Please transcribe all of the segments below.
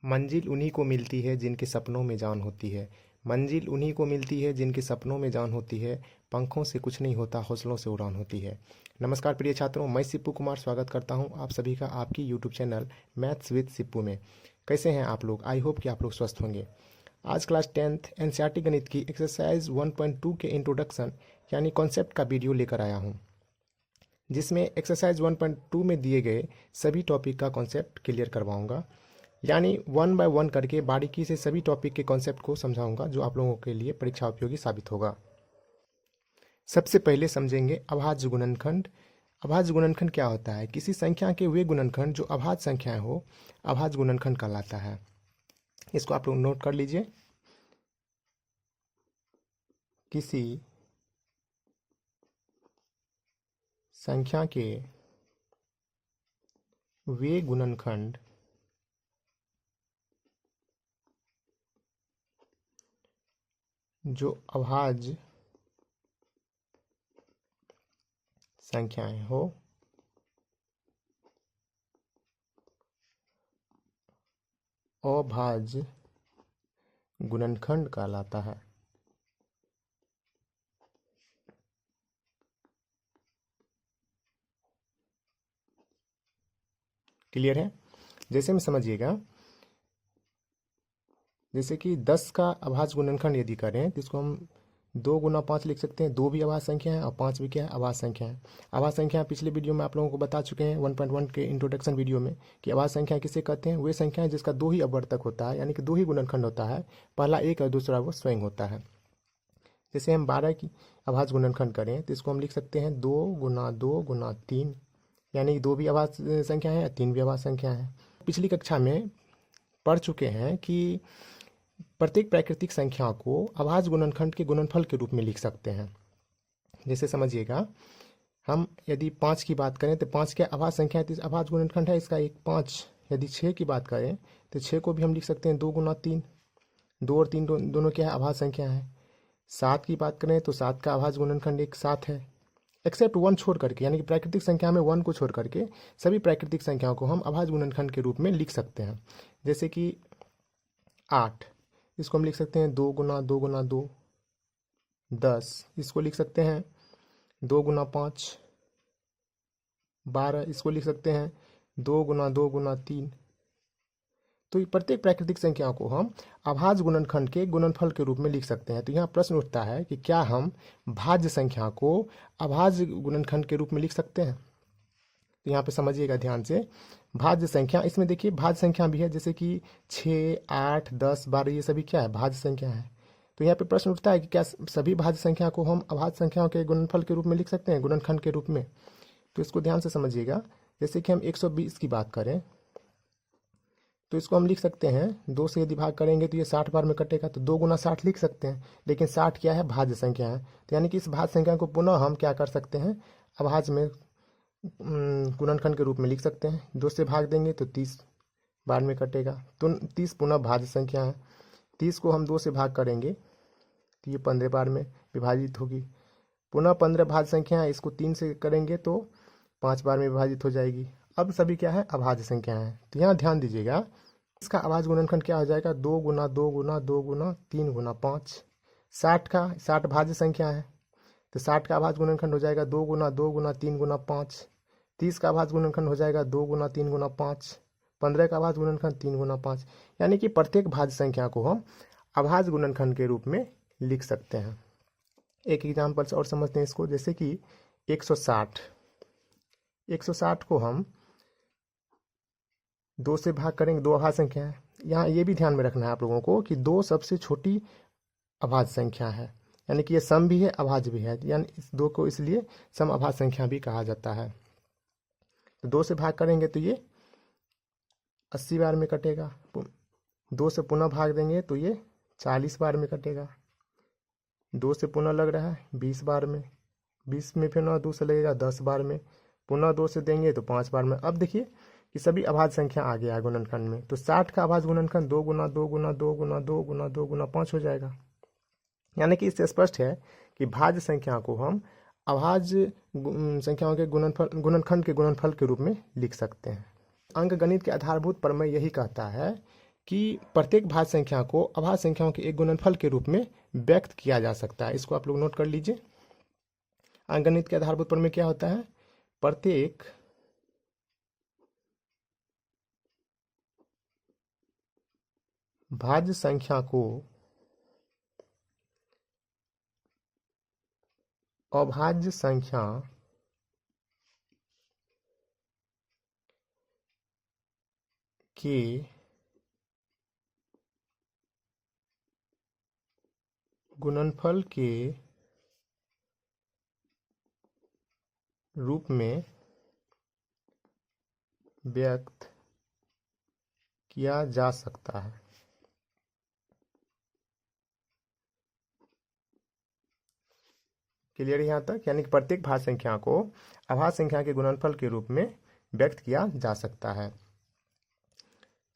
मंजिल उन्हीं को मिलती है जिनके सपनों में जान होती है। मंजिल उन्हीं को मिलती है जिनके सपनों में जान होती है। पंखों से कुछ नहीं होता, हौसलों से उड़ान होती है। नमस्कार प्रिय छात्रों, मैं सिप्पू कुमार स्वागत करता हूं आप सभी का आपकी YouTube channel maths with Sippu में। कैसे हैं आप लोग? आई होप कि आप लोग स्वस्थ होंगे। आज क्लास 10th एनसीईआरटी गणित की एक्सरसाइज 1.2 के इंट्रोडक्शन यानी कॉन्सेप्ट का वीडियो लेकर आया हूँ, जिसमें एक्सरसाइज 1.2 में दिए गए सभी टॉपिक का कॉन्सेप्ट क्लियर करवाऊंगा। यानी 1 बाय 1 करके बारीकी से सभी टॉपिक के कॉन्सेप्ट को समझाऊंगा, जो आप लोगों के लिए परीक्षा उपयोगी साबित होगा। सबसे पहले समझेंगे अभाज्य गुणनखंड। अभाज्य गुणनखंड क्या होता है? किसी संख्या के वे गुणनखंड जो अभाज्य संख्याएं हो, अभाज्य गुणनखंड कहलाता है। इसको आप लोग नोट कर लीजिए। किसी संख्या के वे गुणनखंड जो अभाज्य संख्याएं हो, अभाज्य गुणनखंड कहलाता है। क्लियर है? जैसे में समझिएगा, जैसे कि 10 का अभाज्य गुणनखंड यदि करें तो इसको हम 2 गुना 5 लिख सकते हैं। 2 भी अभाज्य संख्या है और 5 भी क्या है? अभाज्य संख्या है। अभाज्य संख्या पिछले वीडियो में आप लोगों को बता चुके हैं 1.1 के इंट्रोडक्शन वीडियो में कि अभाज्य संख्या किसे कहते हैं? वे संख्या है जिसका 2 ही अपवर्तक होता है, यानी कि 2 ही गुणनखंड होता है। पहला एक और दूसरा वो स्वयं होता है। जैसे हम 12 की अभाज्य गुणनखंड करें तो इसको हम लिख सकते हैं 2 गुना 2 गुना 3, यानी कि 2 भी अभाज्य संख्या है, 3 भी अभाज्य संख्या है। पिछली कक्षा में पढ़ चुके हैं कि प्रत्येक प्राकृतिक संख्या को अभाज्य गुणनखंड के गुणनफल के रूप में लिख सकते हैं। जैसे समझिएगा, हम यदि 5 की बात करें तो 5 क्या अभाज्य संख्या है, तो अभाज्य गुणनखंड है इसका एक 5। यदि 6 की बात करें तो 6 को भी हम लिख सकते हैं 2 गुना 3। 2 और 3 दोनों क्या है? अभाज्य संख्या है। 7 की बात करें तो 7 का अभाज्य गुणनखंड एक 7 है, एक्सेप्ट 1 छोड़ करके, यानी कि प्राकृतिक संख्या में 1 को छोड़ करके सभी प्राकृतिक संख्याओं को हम अभाज्य गुणनखंड के रूप में लिख सकते हैं। जैसे कि 8, इसको हम लिख सकते हैं 2 गुना 2 गुना 2। 10, इसको लिख सकते हैं 2 गुना 5। 12, इसको लिख सकते हैं 2 गुना 2 गुना 3। तो प्रत्येक प्राकृतिक संख्या को हम अभाज्य गुणनखंड के गुणनफल के रूप में लिख सकते हैं। तो यहाँ प्रश्न उठता है कि क्या हम भाज्य संख्या को अभाज्य गुणनखंड के रूप में लिख सकते हैं? तो यहाँ पे समझिएगा ध्यान से, भाज्य संख्या, इसमें देखिए भाज्य संख्या भी है, जैसे कि 6, 8, 10, 12, ये सभी क्या है? भाज्य संख्या है। तो यहाँ पे प्रश्न उठता है कि क्या सभी भाज्य संख्या को हम अभाज्य संख्याओं के गुणनफल के रूप में लिख सकते हैं, गुणनखंड के रूप में? तो इसको ध्यान से समझिएगा। जैसे कि हम 120 की बात करें तो इसको हम लिख सकते हैं 2 से यदि भाग करेंगे तो ये 60 बार में कटेगा, तो 2 गुना 60 लिख सकते हैं। लेकिन 60 क्या है? भाज्य संख्या है। तो यानी कि इस भाज्य संख्या को पुनः हम क्या कर सकते हैं? अभाज्य में गुणनखंड के रूप में लिख सकते हैं। 2 से भाग देंगे तो 30 बार में कटेगा, तो 30 पुनः भाज्य संख्या है। 30 को हम 2 से भाग करेंगे तो ये 15 बार में विभाजित होगी। पुनः 15 भाज्य संख्या है, इसको 3 से करेंगे तो 5 बार में विभाजित हो जाएगी। अब सभी क्या है? अभाज्य संख्या है। तो यहाँ ध्यान दीजिएगा, इसका अभाज्य गुणनखंड क्या हो जाएगा? 2 गुना 2 गुना 2 गुना 3 गुना 5। 60 भाज्य संख्या है, तो 60 का अभाज्य गुणनखंड हो जाएगा 2 गुना 2 गुना 3 गुना 5। 30 का अभाज्य गुणनखंड हो जाएगा 2 गुना 3 गुना 5। 15 का अभाज्य गुणनखंड 3 गुना 5। यानी कि प्रत्येक भाज्य संख्या को हम अभाज्य गुणनखंड के रूप में लिख सकते हैं। एक एग्जाम्पल से और समझते हैं इसको, जैसे कि 160। 160 को हम 2 से भाग करेंगे, 2 अभाज्य संख्या है। यहाँ ये भी ध्यान में रखना है आप लोगों को कि 2 सबसे छोटी अभाज्य संख्या है, यानी कि ये सम भी है अभाज्य भी है, यानी इस 2 को इसलिए सम अभाज्य संख्या भी कहा जाता है। तो 2 से भाग करेंगे तो ये 80 बार में कटेगा। 2 से पुनः भाग देंगे तो ये 40 बार में कटेगा। 2 से पुनः लग रहा है 20 बार में। 20 में फिर 2 से लगेगा 10 बार में। पुनः 2 से देंगे तो 5 बार में। अब देखिए कि सभी अभाज्य संख्या आ गया है गुणनखंड में। तो 60 का अभाज्य गुणनखंड 2 गुना 2 गुना 2 गुना 2 गुना 2 गुना 5 हो जाएगा। यानी कि इससे स्पष्ट है कि भाज्य संख्या को हम अभाज्य संख्याओं के गुणनखंड के गुणनफल के रूप में लिख सकते हैं। अंकगणित के आधारभूत प्रमेय यही कहता है कि प्रत्येक भाज्य संख्या को अभाज्य संख्याओं के एक गुणनफल के रूप में व्यक्त किया जा सकता है। इसको आप लोग नोट कर लीजिए। अंकगणित के आधारभूत प्रमेय क्या होता है? प्रत्येक भाज्य संख्या को अभाज्य संख्या के गुणनफल के रूप में व्यक्त किया जा सकता है। क्लियर यहाँ तक? यानी कि प्रत्येक भाज्य संख्या को अभाज्य संख्या के गुणनफल के रूप में व्यक्त किया जा सकता है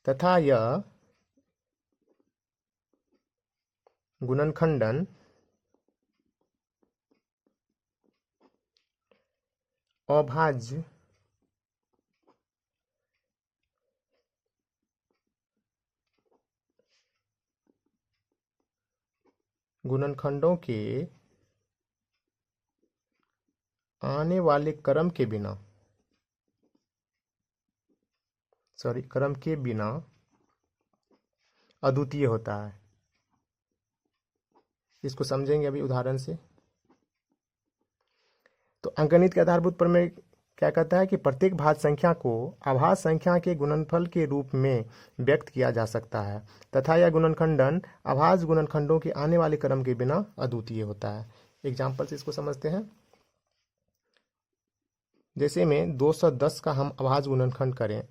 तथा यह गुणनखंडन अभाज्य गुणनखंडों के आने वाले क्रम के बिना अद्वितीय होता है। इसको समझेंगे अभी उदाहरण से। तो अंकगणित के आधारभूत प्रमेय क्या कहता है कि प्रत्येक भाज्य संख्या को अभाज्य संख्या के गुणनफल के रूप में व्यक्त किया जा सकता है तथा यह गुणनखंडन अभाज्य गुणनखंडों के आने वाले क्रम के बिना अद्वितीय होता है। एग्जाम्पल से इसको समझते हैं। जैसे में 210 का हम अभाज्य गुणनखंड करें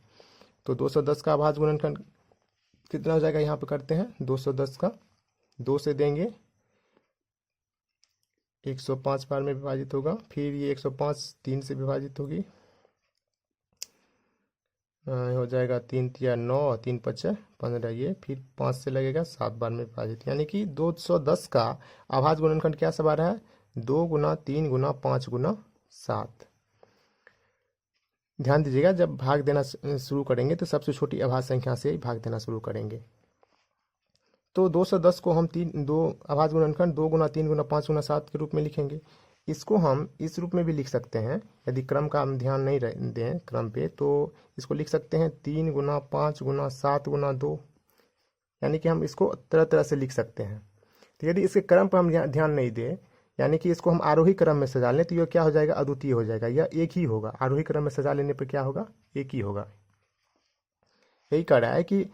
तो 210 का अभाज्य गुणनखंड कितना हो जाएगा? यहाँ पे करते हैं 210 का 2 से देंगे 105 बार में विभाजित होगा, फिर ये 105 3 से विभाजित होगी, हो जाएगा 3 तिया 9, 3 पचे 15, ये फिर 5 से लगेगा 7 बार में विभाजित। यानी कि 210 का अभाज्य गुणनखंड क्या सब आ रहा है? 2 गुना 3 गुना 5 गुना 7। ध्यान दीजिएगा, जब भाग देना शुरू करेंगे तो सबसे छोटी अभाज्य संख्या से ही भाग देना शुरू करेंगे। तो 210 को हम दो अभाज्य गुणनखंड 2 गुना 3 गुना 5 गुना 7 के रूप में लिखेंगे। इसको हम इस रूप में भी लिख सकते हैं, यदि क्रम का हम ध्यान नहीं दें क्रम पे, तो इसको लिख सकते हैं 3 गुना 5 गुना 7 गुना 2। यानी कि हम इसको तरह तरह से लिख सकते हैं। तो यदि इसके क्रम पर हम ध्यान नहीं दें, यानी कि इसको हम आरोही क्रम में सजा लें, तो यह क्या हो जाएगा? अद्वितीय हो जाएगा। यह एक ही होगा। आरोही क्रम में सजा लेने पर क्या होगा? एक ही होगा। यही कह रहा है कि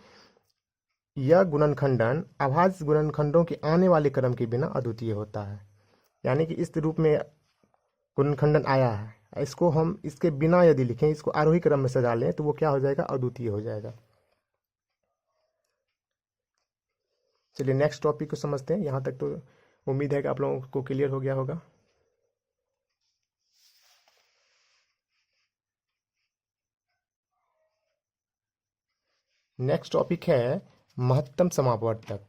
यह गुणनखंडन अभाज्य गुणनखंडों के आने वाले क्रम के बिना अद्वितीय होता है। यानी कि इस रूप में गुणनखंडन आया है, इसको हम इसके बिना यदि लिखें, इसको आरोही क्रम में सजा लें, तो वो क्या हो जाएगा? अद्वितीय हो जाएगा। चलिए नेक्स्ट टॉपिक को समझते हैं। यहाँ तक तो उम्मीद है कि आप लोगों को क्लियर हो गया होगा। नेक्स्ट टॉपिक है महत्तम समावर्तक।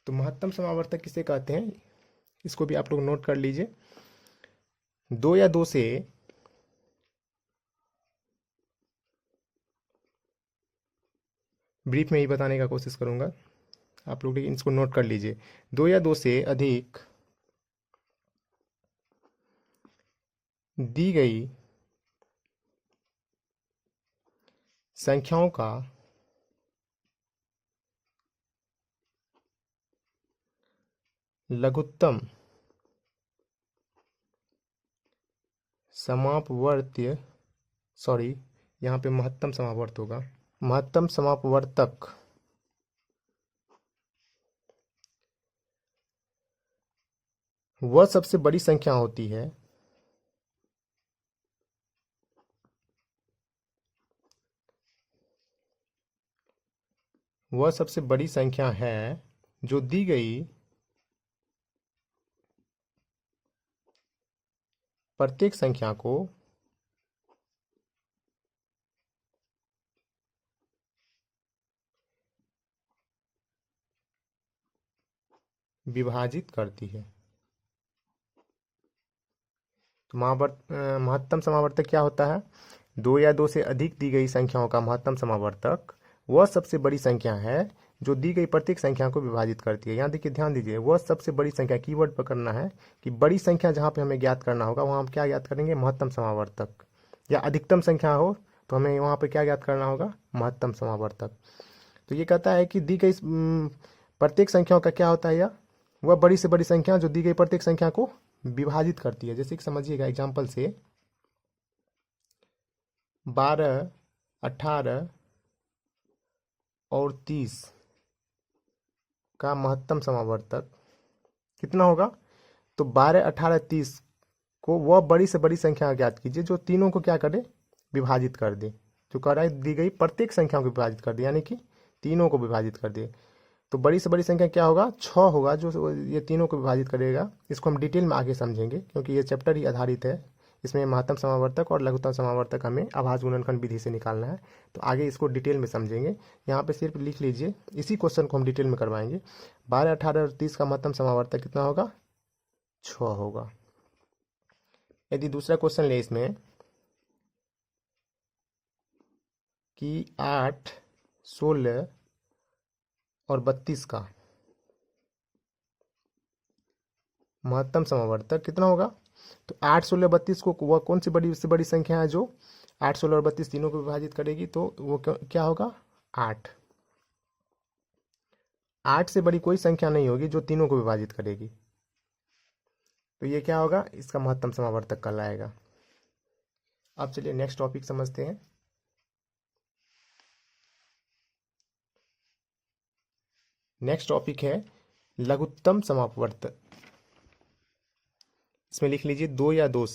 तो महत्तम समावर्तक किसे कहते हैं, इसको भी आप लोग नोट कर लीजिए। 2 या 2 से ब्रीफ में ही बताने का कोशिश करूंगा, आप लोग लेकिन इसको नोट कर लीजिए। 2 या 2 से अधिक दी गई संख्याओं का लघुत्तम समापवर्त्य यहाँ पे महत्तम समावर्त होगा। महत्तम समापवर्तक वह सबसे बड़ी संख्या होती है जो दी गई प्रत्येक संख्या को विभाजित करती है। तो महत्तम समावर्तक क्या होता है? 2 या 2 से अधिक दी गई संख्याओं का महत्तम समावर्तक वह सबसे बड़ी संख्या है जो दी गई प्रत्येक संख्या को विभाजित करती है। यहाँ देखिए, ध्यान दीजिए, वह सबसे बड़ी संख्या, कीवर्ड पकड़ना है कि बड़ी संख्या जहाँ पे हमें ज्ञात करना होगा वहाँ हम क्या ज्ञात करेंगे, महत्तम समावर्तक। या अधिकतम संख्या हो तो हमें वहाँ पे क्या ज्ञात करना होगा, महत्तम समावर्तक। तो ये कहता है कि दी गई प्रत्येक संख्याओं का क्या होता है, यह वह बड़ी से बड़ी संख्या जो दी गई प्रत्येक संख्या को विभाजित करती है। जैसे कि समझिएगा एग्जाम्पल से, 12, 18 और 30 का महत्तम समावर्तक कितना होगा, तो 12, 18, 30 को वह बड़ी से बड़ी संख्या ज्ञात कीजिए जो तीनों को क्या करे, विभाजित कर दे। जो कह रहा है दी गई प्रत्येक संख्या को विभाजित कर दे, यानी कि तीनों को विभाजित कर दे। तो बड़ी से बड़ी संख्या क्या होगा, 6 होगा, जो ये तीनों को विभाजित करेगा। इसको हम डिटेल में आगे समझेंगे क्योंकि ये चैप्टर ही आधारित है। इसमें महत्तम समावर्तक और लघुत्तम समावर्तक हमें आभास गुणनखंड विधि से निकालना है। तो आगे इसको डिटेल में समझेंगे। यहाँ पे सिर्फ लिख लीजिए, इसी क्वेश्चन को हम डिटेल में करवाएंगे। 12, 18 और 30 का महत्तम समावर्तक कितना होगा, 6 होगा। यदि दूसरा क्वेश्चन ले इसमें कि 8, 16 और 32 का महत्तम समावर्तक कितना होगा, तो 8, 16, 32 को वह कौन सी बड़ी से बड़ी संख्या है जो 8, 16 और 32 तीनों को विभाजित करेगी, तो वो क्या होगा, 8। 8 से बड़ी कोई संख्या नहीं होगी जो तीनों को विभाजित करेगी। तो ये क्या होगा, इसका महत्तम समावर्तक कहलाएगा। अब चलिए नेक्स्ट टॉपिक समझते हैं। नेक्स्ट टॉपिक है लघुत्तम समावर्तक। इसमें लिख लीजिए 2 या 2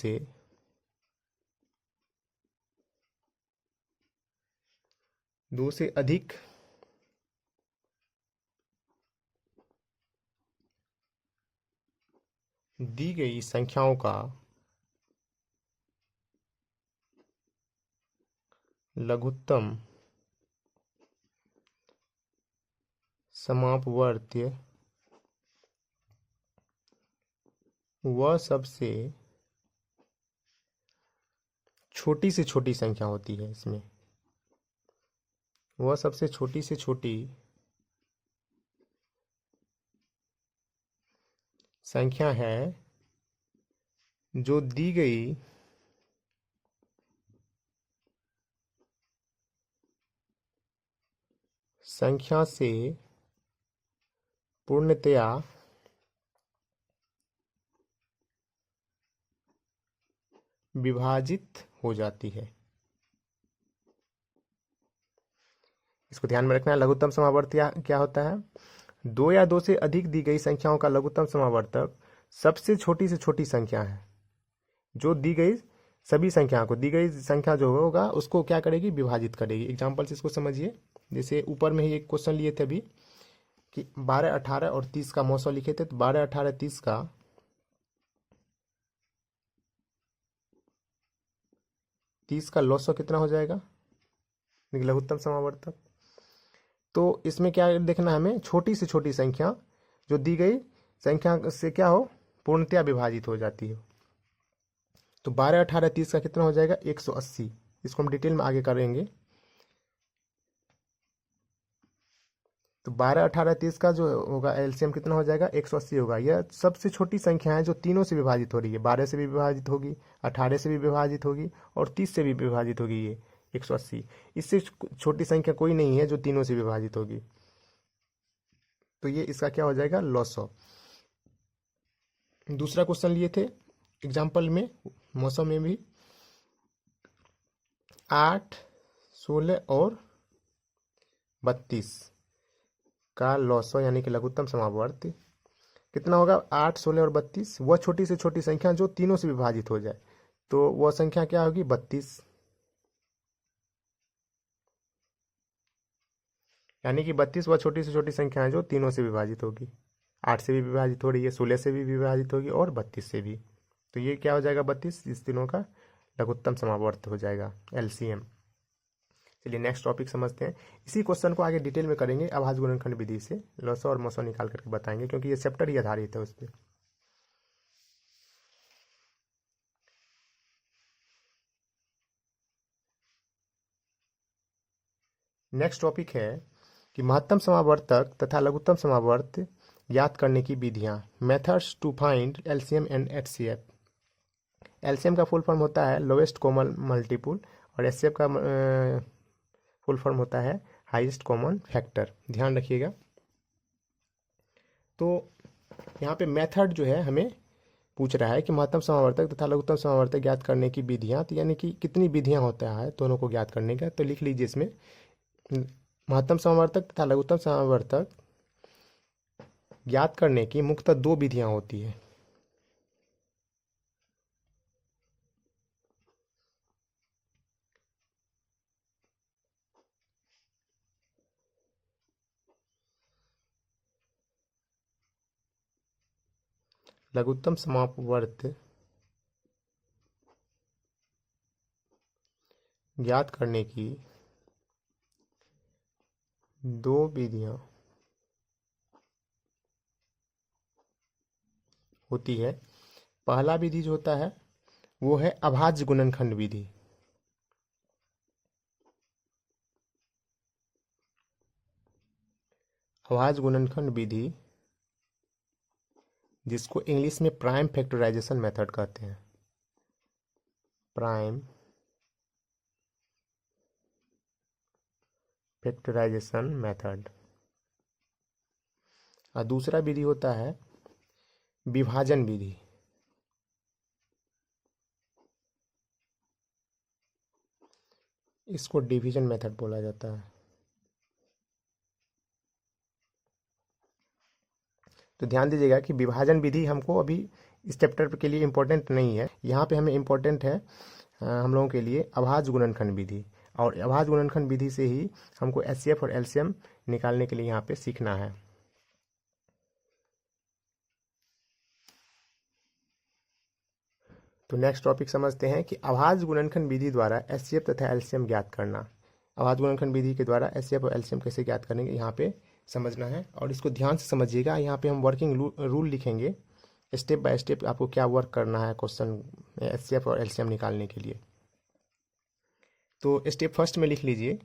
से अधिक दी गई संख्याओं का लघुत्तम समापवर्त्य वह सबसे छोटी से छोटी संख्या होती है। इसमें वह सबसे छोटी से छोटी संख्या है जो दी गई संख्या से पूर्णतया विभाजित हो जाती है। इसको ध्यान में रखना है। लघुत्तम समावर्त्य क्या होता है, 2 या 2 से अधिक दी गई संख्याओं का लघुत्तम समावर्तक सबसे छोटी से छोटी संख्या है जो दी गई सभी संख्या को, दी गई संख्या जो होगा उसको क्या करेगी, विभाजित करेगी। एग्जाम्पल से इसको समझिए। जैसे ऊपर में ही एक क्वेश्चन लिए थे अभी कि 12, 18 और 30 का मौसम लिखे थे, तो 12, 18, 30 का 30 का लॉसो कितना हो जाएगा, लघुत्तम समावर्तक। तो इसमें क्या देखना है हमें, छोटी से छोटी संख्या जो दी गई संख्या से क्या हो, पूर्णतया विभाजित हो जाती है। तो 12, 18, 30 का कितना हो जाएगा, 180। इसको हम डिटेल में आगे करेंगे। तो 12, 18, 30 का जो होगा एलसीएम कितना हो जाएगा, 180 होगा। यह सबसे छोटी संख्या है जो तीनों से विभाजित हो रही है, 12 से भी विभाजित होगी, 18 से भी विभाजित होगी और 30 से भी विभाजित होगी। ये 180, इससे छोटी संख्या कोई नहीं है जो तीनों से विभाजित होगी। तो ये इसका क्या हो जाएगा, लॉसो। दूसरा क्वेश्चन लिए थे एग्जाम्पल में, मौसम में भी 8, 16 और 32 का लॉसो यानी कि लघुत्तम समावर्ती कितना होगा, 8, 16 और 32। वह छोटी से छोटी संख्या जो तीनों से विभाजित हो जाए, तो वह संख्या क्या होगी, 32। यानी कि 32 वह छोटी से छोटी संख्या है जो तीनों से विभाजित होगी। 8 से भी विभाजित हो रही है, 16 से भी विभाजित होगी और 32 से भी। तो ये क्या हो जाएगा, 32 इस तीनों का लघुत्तम समावर्त हो जाएगा, एलसीएम। चलिए नेक्स्ट टॉपिक समझते हैं। इसी क्वेश्चन को आगे डिटेल में करेंगे आभास गुणनखंड विधि से, लॉसो और मौसो निकाल करके बताएंगे क्योंकि ये चैप्टर ही आधारित है उस पर। नेक्स्ट टॉपिक है कि महत्तम समावर्तक तथा लघुत्तम समावर्त ज्ञात करने की विधियां, methods to find LCM and HCF. LCM का फुल फॉर्म होता है लोएस्ट कॉमन मल्टीपुल और एचसीएफ का फुल फॉर्म होता है हाईएस्ट कॉमन फैक्टर। ध्यान रखिएगा। तो यहाँ पे मेथड जो है हमें पूछ रहा है कि महत्तम समावर्तक तथा लघुत्तम समावर्तक ज्ञात करने की विधियां, तो यानी कि कितनी विधियां होता है दोनों को ज्ञात करने का। तो लिख लीजिए इसमें महत्तम समावर्तक तथा लघुत्तम समावर्तक ज्ञात करने की मुख्यतः दो विधियां होती है। लघुत्तम समावर्त ज्ञात करने की दो विधियां होती है। पहला विधि जो होता है वो है अभाज्य गुणनखंड विधि। अभाज्य गुणनखंड विधि जिसको इंग्लिश में प्राइम फैक्टराइजेशन मेथड कहते हैं। Prime factorisation method. और दूसरा विधि होता है विभाजन विधि। इसको डिवीजन मेथड बोला जाता है। तो ध्यान दीजिएगा कि विभाजन विधि हमको अभी इस चैप्टर के लिए इम्पोर्टेंट नहीं है। यहाँ पे हमें इम्पोर्टेंट है हम लोगों के लिए अभाज्य गुणनखंड विधि, और अभाज्य गुणनखंड विधि से ही हमको एचसीएफ और एलसीएम निकालने के लिए यहाँ पे सीखना है। तो नेक्स्ट टॉपिक समझते हैं कि अभाज्य गुणनखंड विधि द्वारा एचसीएफ तथा एलसीएम ज्ञात करना। अभाज्य गुणनखंड विधि के द्वारा एचसीएफ और एलसीएम कैसे ज्ञात करेंगे यहाँ पे समझना है, और इसको ध्यान से समझिएगा। यहाँ पे हम वर्किंग रूल लिखेंगे, स्टेप बाय स्टेप आपको क्या वर्क करना है क्वेश्चन एचसीएफ और एलसीएम निकालने के लिए। तो स्टेप फर्स्ट में लिख लीजिए,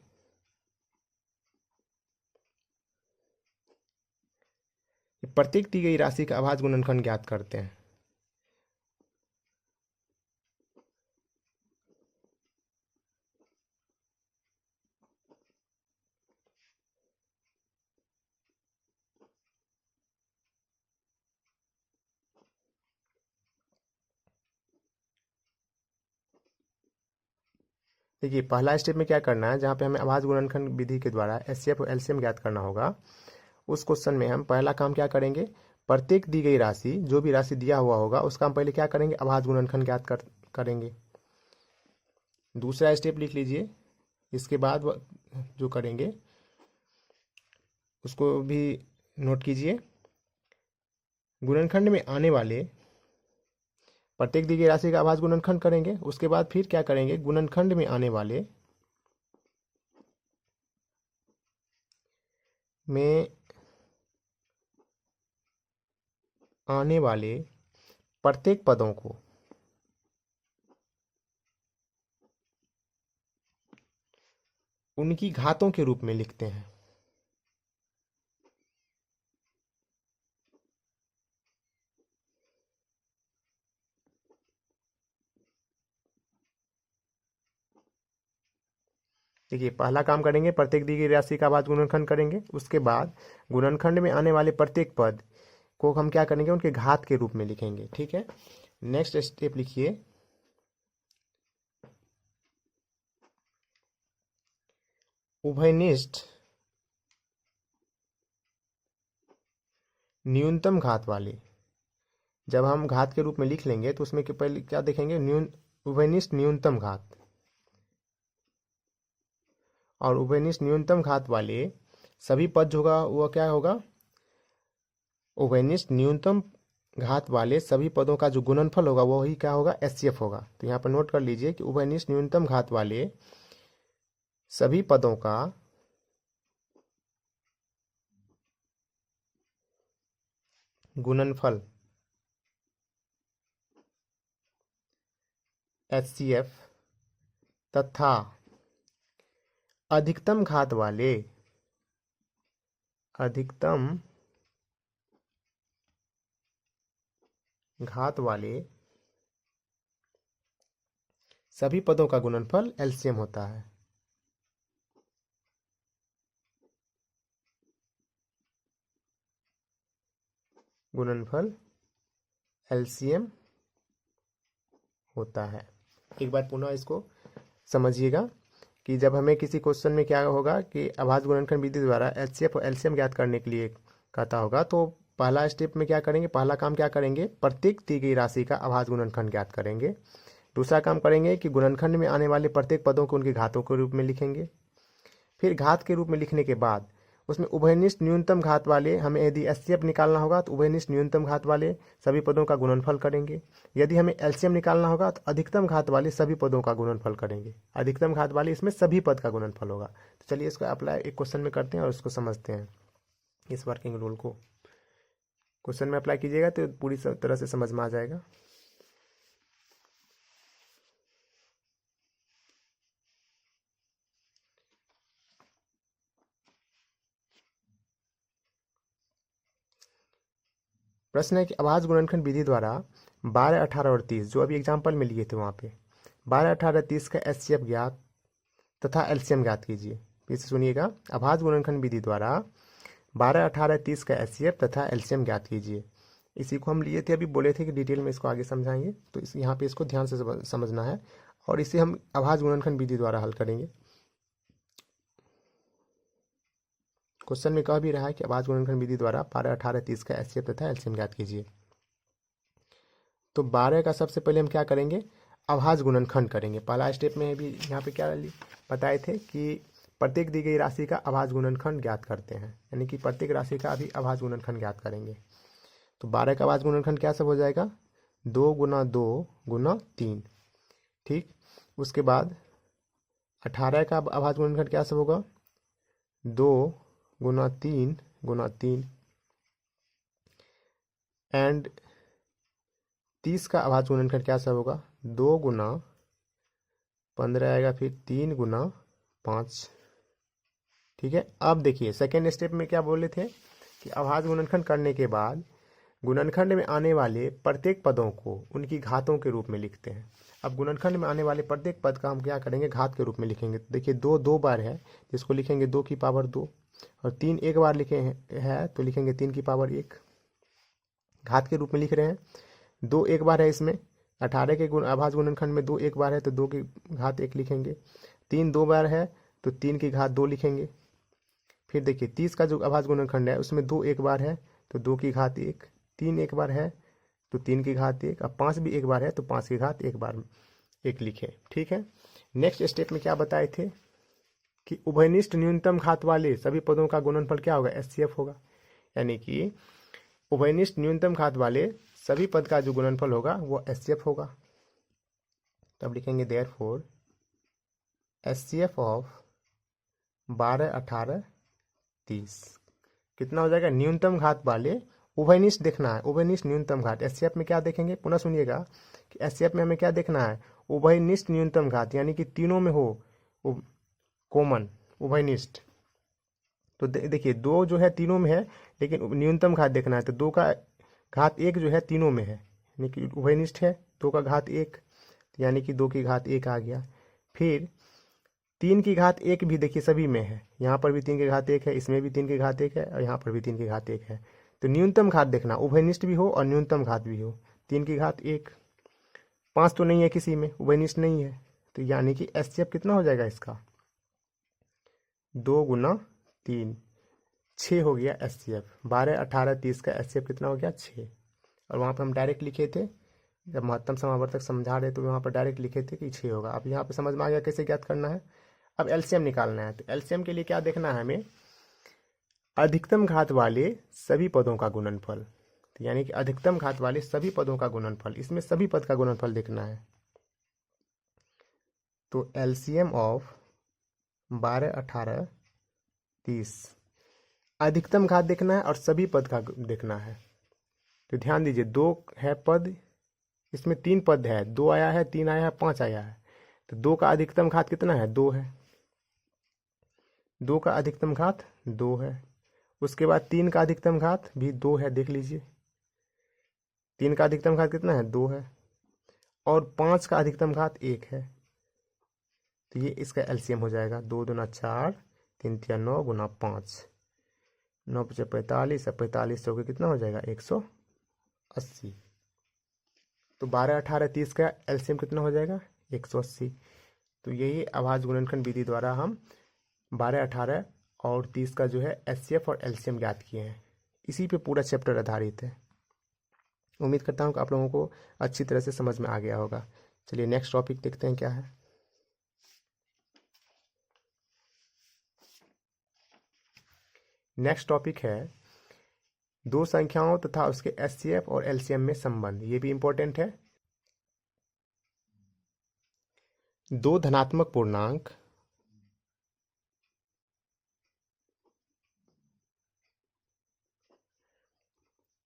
प्रत्येक दी गई राशि का अभाज्य गुणनखंड ज्ञात करते हैं। देखिए पहला स्टेप में क्या करना है, जहाँ पे हमें अभाज्य गुणनखंड विधि के द्वारा एचसीएफ और एलसीएम ज्ञात करना होगा, उस क्वेश्चन में हम पहला काम क्या करेंगे, प्रत्येक दी गई राशि, जो भी राशि दिया हुआ होगा उसका हम पहले क्या करेंगे, अभाज्य गुणनखंड ज्ञात करेंगे। दूसरा स्टेप लिख लीजिए, इसके बाद जो करेंगे उसको भी नोट कीजिए। गुणनखंड में आने वाले प्रत्येक दी गई राशि का अभाज्य गुणनखंड करेंगे। उसके बाद फिर क्या करेंगे, गुणनखंड में आने वाले प्रत्येक पदों को उनकी घातों के रूप में लिखते हैं। देखिए पहला काम करेंगे, प्रत्येक दी गई राशि का अभाज्य गुणनखंड करेंगे। उसके बाद गुणनखंड में आने वाले प्रत्येक पद को हम क्या करेंगे, उनके घात के रूप में लिखेंगे। ठीक है, नेक्स्ट स्टेप लिखिए, उभयनिष्ठ न्यूनतम घात वाले। जब हम घात के रूप में लिख लेंगे तो उसमें पहले क्या देखेंगे, उभयनिष्ठ न्यूनतम घात। और उभयनिष्ठ न्यूनतम घात वाले सभी पद जो होगा वो क्या होगा, उभयनिष्ठ न्यूनतम घात वाले सभी पदों का जो गुणनफल होगा वो ही क्या होगा, एचसीएफ होगा। तो यहाँ पर नोट कर लीजिए कि उभयनिष्ठ न्यूनतम घात वाले सभी पदों का गुणनफल एचसीएफ तथा अधिकतम घात वाले सभी पदों का गुणनफल एलसीएम होता है। गुणनफल एलसीएम होता है। एक बार पुनः इसको समझिएगा कि जब हमें किसी क्वेश्चन में क्या होगा कि अभाज्य गुणनखंड विधि द्वारा एचसीएफ और एलसीएम ज्ञात करने के लिए कहता होगा, तो पहला स्टेप में क्या करेंगे, पहला काम क्या करेंगे, प्रत्येक दी गई राशि का अभाज्य गुणनखंड ज्ञात करेंगे। दूसरा काम करेंगे कि गुणनखंड में आने वाले प्रत्येक पदों को उनके घातों के रूप में लिखेंगे। फिर घात के रूप में लिखने के बाद उसमें उभयनिष्ठ न्यूनतम घात वाले, हमें यदि एचसीएफ निकालना होगा तो उभयनिष्ठ न्यूनतम घात वाले सभी पदों का गुणनफल करेंगे। यदि हमें एलसीएम निकालना होगा तो अधिकतम घात वाले सभी पदों का गुणनफल करेंगे। अधिकतम घात वाले इसमें सभी पद का गुणनफल होगा। तो चलिए इसको अप्लाई एक क्वेश्चन में करते हैं और उसको समझते हैं। इस वर्किंग रूल को क्वेश्चन में अप्लाई कीजिएगा तो पूरी तरह से समझ में आ जाएगा। प्रश्न है कि अभाज्य गुणनखंड विधि द्वारा 12, 18 और 30, जो अभी एग्जाम्पल में लिए थे वहाँ पे 12, 18, 30 का एचसीएफ ज्ञात तथा एलसीएम ज्ञात कीजिए। फिर से सुनिएगा, अभाज्य गुणनखंड विधि द्वारा 12, 18, 30 का एचसीएफ तथा एलसीएम ज्ञात कीजिए। इसी को हम लिए थे, अभी बोले थे कि डिटेल में इसको आगे समझाएंगे, तो इस यहाँ पे इसको ध्यान से समझना है और इसे हम अभाज्य गुणनखंड विधि द्वारा हल करेंगे। क्वेश्चन में कह भी रहा है कि अभाज्य गुणनखंड विधि द्वारा 12, 18, 30 का एचसीएफ तथा एलसीएम ज्ञात कीजिए। तो 12 का सबसे पहले हम क्या करेंगे, अभाज्य गुणनखंड करेंगे। पहला स्टेप में भी यहाँ पे क्या बताए थे कि प्रत्येक दी गई राशि का अभाज्य गुणनखंड ज्ञात करते हैं, यानी कि प्रत्येक राशि का अभी अभाज्य गुणनखंड ज्ञात करेंगे। तो 12 का अभाज्य गुणनखंड क्या सब हो जाएगा, 2 गुना 2 गुना 3। ठीक, उसके बाद 18 का अभाज्य गुणनखंड क्या सब होगा, 2 गुना 3 गुना 3। एंड 30 का अभाज्य गुणनखंड क्या सब होगा, 2 गुना 15 आएगा, फिर 3 गुना 5। ठीक है, अब देखिए सेकेंड स्टेप में क्या बोले थे कि अभाज्य गुणनखंड करने के बाद गुणनखंड में आने वाले प्रत्येक पदों को उनकी घातों के रूप में लिखते हैं। अब गुणनखंड में आने वाले प्रत्येक पद का हम क्या करेंगे, घात के रूप में लिखेंगे। तो देखिए 2 2 बार है, जिसको लिखेंगे 2 की पावर 2, और 3 एक बार लिखे हैं तो लिखेंगे 3 की पावर 1। घात के रूप में लिख रहे हैं। 2 एक बार है इसमें, 18 के अभाज्य गुणनखंड में 2 एक बार है तो 2 की घात 1 लिखेंगे। 3 2 बार है तो 3 की घात 2 लिखेंगे। फिर देखिए 30 का जो अभाज्य गुणनखंड है उसमें 2 एक बार है तो 2 की घात 1, 3 एक बार है तो 3 की घात 1, अब 5 भी एक बार है तो 5 की घात 1 लिखे। ठीक है, नेक्स्ट स्टेप में क्या बताए थे कि उभयनिष्ठ न्यूनतम घात वाले सभी पदों का गुणनफल क्या होगा, एचसीएफ होगा। यानी कि उभयनिष्ठ न्यूनतम घात वाले सभी पद का जो गुणनफल होगा वो एचसीएफ होगा। तब लिखेंगे देयरफॉर एचसीएफ ऑफ 12, 18, 30 कितना हो जाएगा, न्यूनतम घात वाले उभयनिष्ठ देखना है, उभयनिष्ठ न्यूनतम घात। एचसीएफ में क्या देखेंगे, पुनः सुनिएगा कि एचसीएफ में हमें क्या देखना है, उभयनिष्ठ न्यूनतम घात, यानी कि तीनों में हो कॉमन उभयनिष्ठ। तो देखिए 2 जो है तीनों में है, लेकिन न्यूनतम घात देखना है, तो 2 का घात 1 जो है तीनों में है, यानी कि उभयनिष्ठ है। 2 का घात 1 यानी कि 2 की घात 1 आ गया। फिर 3 की घात 1 भी देखिए सभी में है, यहाँ पर भी 3 की घात 1 है, इसमें भी 3 की घात 1 है, और यहाँ पर भी 3 की घात 1 है। तो न्यूनतम घात देखना, उभयनिष्ठ भी हो और न्यूनतम घात भी हो। 3 की घात 1, 5 तो नहीं है किसी में, उभयनिष्ठ नहीं है, तो यानी कि एचसीएफ कितना हो जाएगा इसका, 2 गुना 3, 6 हो गया एचसीएफ। 12, 18, 30 का एचसीएफ कितना हो गया, 6। और वहाँ पर हम डायरेक्ट लिखे थे, जब महत्तम समावर्तक समझा रहे तो वहाँ पर डायरेक्ट लिखे थे कि 6 होगा। अब यहाँ पे समझ में आ गया कैसे ज्ञात करना है। अब एलसीएम निकालना है, तो एलसीएम के लिए क्या देखना है हमें, अधिकतम घात वाले सभी पदों का गुणनफल। तो यानी कि अधिकतम घात वाले सभी पदों का गुणनफल, इसमें सभी पद का गुणनफल देखना है। तो एलसीएम ऑफ 12, 18, 30 अधिकतम घात देखना है और सभी पद का देखना है। तो ध्यान दीजिए 2 है पद, इसमें 3 पद है, 2 आया है, 3 आया है, 5 आया है। तो 2 का अधिकतम घात कितना है, 2 है। 2 का अधिकतम घात 2 है। उसके बाद 3 का अधिकतम घात भी 2 है, देख लीजिए 3 का अधिकतम घात कितना है, 2 है। और 5 का अधिकतम घात 1 है। तो ये इसका एलसीएम हो जाएगा, 2 दूना 4, 3 तिया 9 गुना 5, 9 पचे 45, और 45 से होकर कितना हो जाएगा, 180। तो 12, 18, 30 का एलसीएम कितना हो जाएगा, 180। तो यही अभाज्य गुणनखंड विधि द्वारा हम 12, 18 और 30 का जो है एचसीएफ और एलसीएम ज्ञात किए हैं। इसी पे पूरा चैप्टर आधारित है। उम्मीद करता हूँ कि आप लोगों को अच्छी तरह से समझ में आ गया होगा। चलिए नेक्स्ट टॉपिक देखते हैं क्या है। नेक्स्ट टॉपिक है दो संख्याओं तथा उसके एचसीएफ और एलसीएम में संबंध। ये भी इंपॉर्टेंट है। दो धनात्मक पूर्णांक